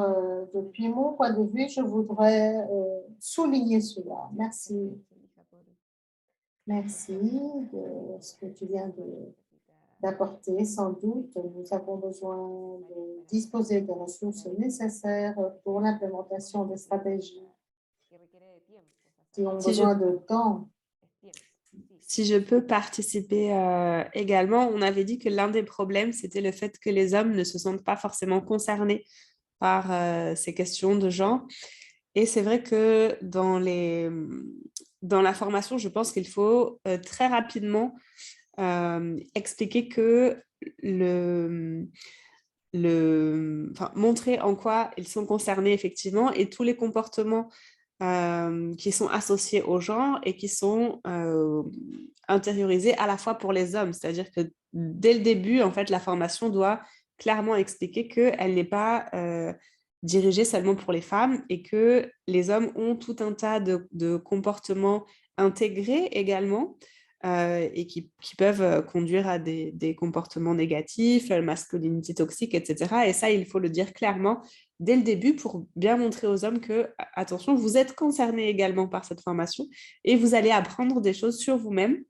depuis mon point de vue, je voudrais souligner cela. Merci. Merci de ce que tu viens d'apporter. Sans doute, nous avons besoin de disposer des ressources nécessaires pour l'implémentation des stratégies qui ont besoin de temps. Si je peux participer également, on avait dit que l'un des problèmes, c'était le fait que les hommes ne se sentent pas forcément concernés par ces questions de genre. Et c'est vrai que dans la formation, je pense qu'il faut très rapidement expliquer que montrer en quoi ils sont concernés effectivement et tous les comportements qui sont associés au genre et qui sont intériorisés à la fois pour les hommes. C'est-à-dire que dès le début, en fait, la formation doit clairement expliquer qu'elle n'est pas dirigée seulement pour les femmes et que les hommes ont tout un tas de comportements intégrés également et qui peuvent conduire à des comportements négatifs, masculinité toxique, etc. Et ça, il faut le dire clairement dès le début pour bien montrer aux hommes que, attention, vous êtes concernés également par cette formation et vous allez apprendre des choses sur vous-même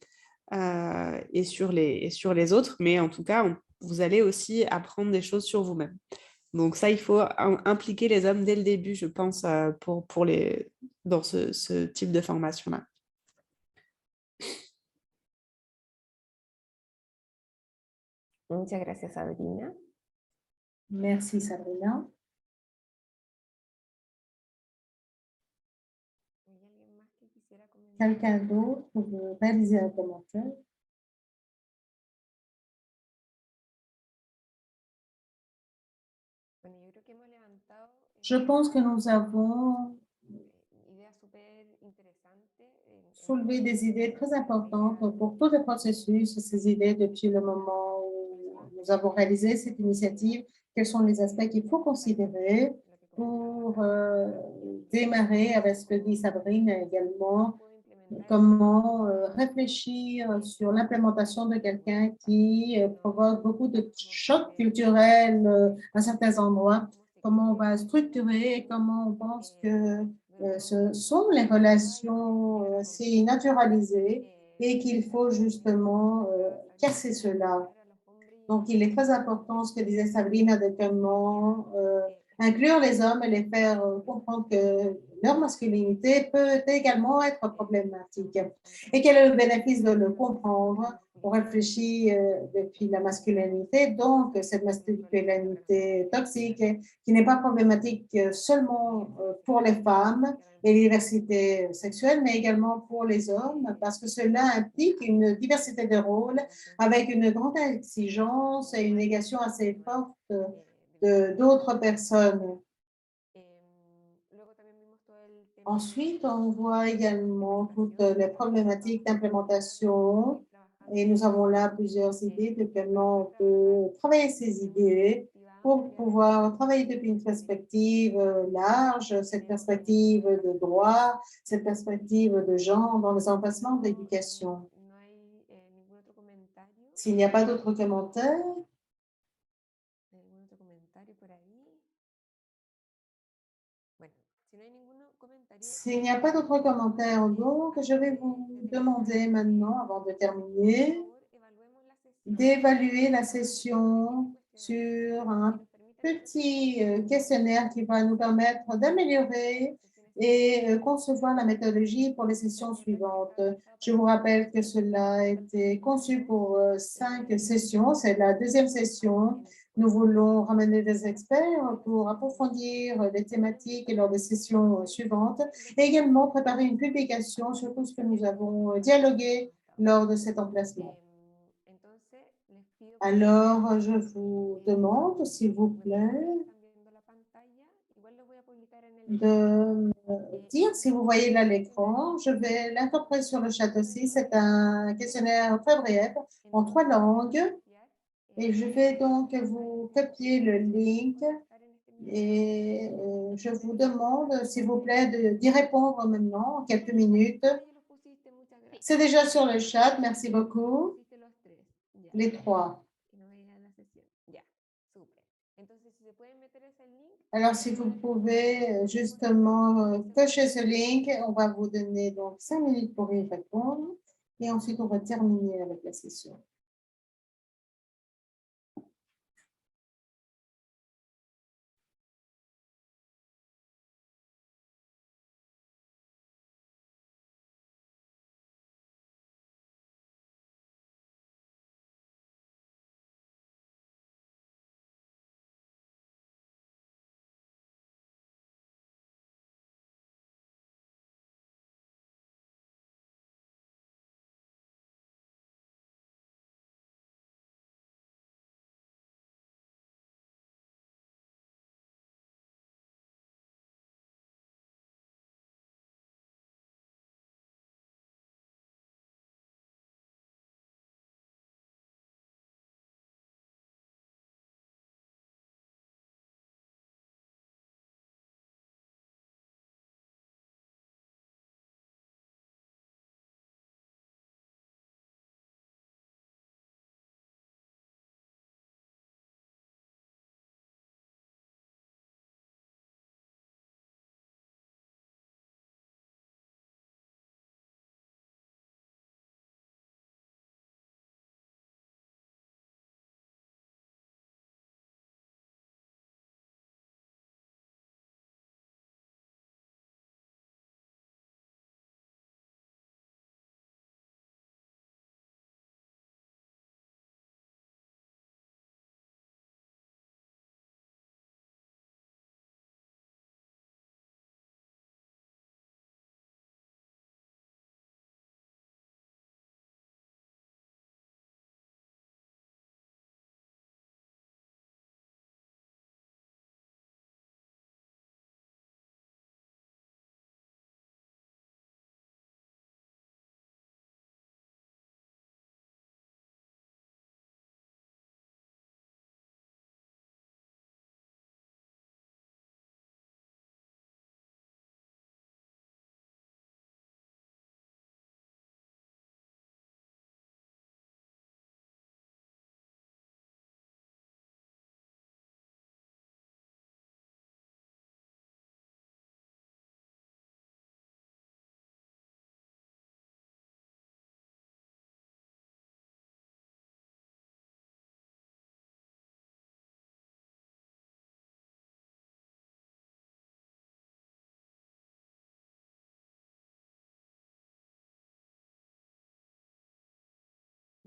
et sur les autres, mais en tout cas, vous allez aussi apprendre des choses sur vous-même. Donc ça, il faut impliquer les hommes dès le début, je pense, dans ce type de formation-là. Muchas gracias, Sabrina. Merci, Sabrina. Quelqu'un d'autre veut réaliser un commentaire? Je pense que nous avons soulevé des idées très importantes pour tout le processus, ces idées depuis le moment où nous avons réalisé cette initiative. Quels sont les aspects qu'il faut considérer pour démarrer avec ce que dit Sabrine également, comment réfléchir sur l'implémentation de quelqu'un qui provoque beaucoup de chocs culturels à certains endroits, comment on va structurer et comment on pense que ce sont les relations si naturalisées et qu'il faut justement casser cela. Donc, il est très important ce que disait Sabrina de comment inclure les hommes et les faire comprendre que leur masculinité peut également être problématique. Et quel est le bénéfice de le comprendre? On réfléchit depuis la masculinité, donc cette masculinité toxique qui n'est pas problématique seulement pour les femmes et les diversités sexuelles, mais également pour les hommes, parce que cela implique une diversité de rôles avec une grande exigence et une négation assez forte d'autres personnes. Ensuite, on voit également toutes les problématiques d'implémentation et nous avons là plusieurs idées de comment on peut travailler ces idées pour pouvoir travailler depuis une perspective large, cette perspective de droit, cette perspective de genre dans les emplacements d'éducation. S'il n'y a pas d'autres commentaires, s'il n'y a pas d'autres commentaires, donc je vais vous demander maintenant, avant de terminer, d'évaluer la session sur un petit questionnaire qui va nous permettre d'améliorer et concevoir la méthodologie pour les sessions suivantes. Je vous rappelle que cela a été conçu pour 5 sessions. C'est la deuxième session. Nous voulons ramener des experts pour approfondir les thématiques lors des sessions suivantes et également préparer une publication sur tout ce que nous avons dialogué lors de cet emplacement. Alors, je vous demande, s'il vous plaît, de me dire si vous voyez là l'écran. Je vais l'incorporer sur le chat aussi. C'est un questionnaire très bref en 3 langues. Et je vais donc vous copier le link et je vous demande, s'il vous plaît, d'y répondre maintenant en quelques minutes. C'est déjà sur le chat. Merci beaucoup. Les 3. Alors, si vous pouvez justement cocher ce link, on va vous donner donc 5 minutes pour y répondre et ensuite on va terminer avec la session.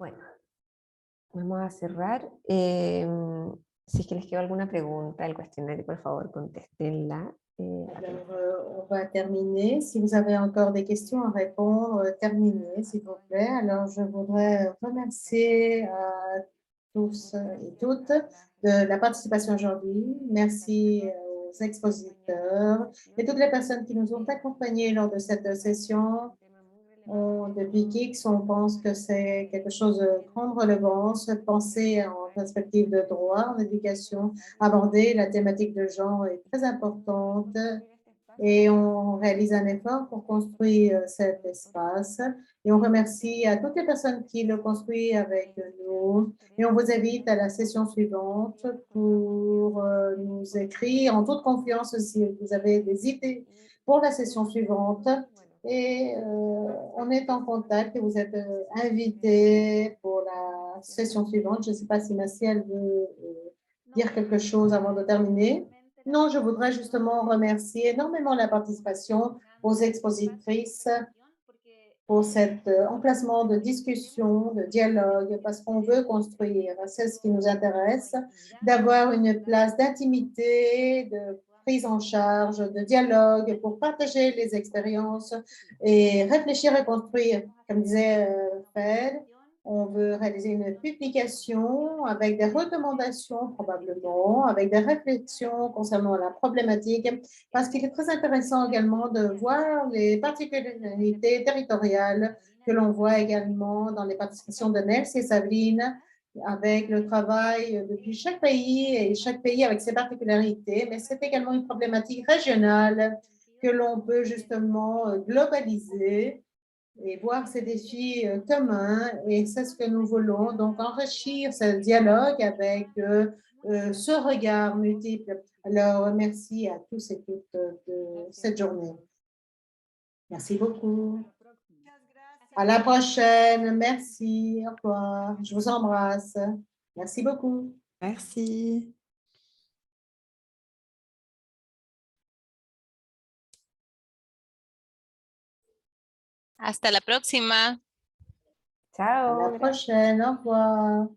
Bueno, vamos a cerrar. Si es que les quedó alguna pregunta al cuestionario, por favor, contéstenla. Alors, on va terminer. Si vous avez encore des questions à répondre, terminez, s'il vous plaît. Alors, je voudrais remercier tous et toutes de la participation aujourd'hui. Merci aux expositeurs et toutes les personnes qui nous ont accompagnés lors de cette session. Depuis KIX, on pense que c'est quelque chose de grande relevance, penser en perspective de droit, en éducation, aborder la thématique de genre est très importante et on réalise un effort pour construire cet espace. Et on remercie à toutes les personnes qui le construisent avec nous. Et on vous invite à la session suivante pour nous écrire en toute confiance si vous avez des idées pour la session suivante. Et on est en contact et vous êtes invités pour la session suivante. Je ne sais pas si Maciel veut dire quelque chose avant de terminer. Non, je voudrais justement remercier énormément la participation aux expositrices pour cet emplacement de discussion, de dialogue, parce qu'on veut construire. C'est ce qui nous intéresse, d'avoir une place d'intimité, de prise en charge, de dialogue pour partager les expériences et réfléchir et construire. Comme disait Fed, on veut réaliser une publication avec des recommandations probablement, avec des réflexions concernant la problématique, parce qu'il est très intéressant également de voir les particularités territoriales que l'on voit également dans les participations de Nels et Sabine, avec le travail depuis chaque pays et chaque pays avec ses particularités, mais c'est également une problématique régionale que l'on peut justement globaliser et voir ces défis communs, et c'est ce que nous voulons, donc enrichir ce dialogue avec ce regard multiple. Alors, merci à tous et toutes de cette journée. Merci beaucoup. À la prochaine. Merci. Au revoir. Je vous embrasse. Merci beaucoup. Merci. Hasta la próxima. Chao. À la prochaine. Au revoir.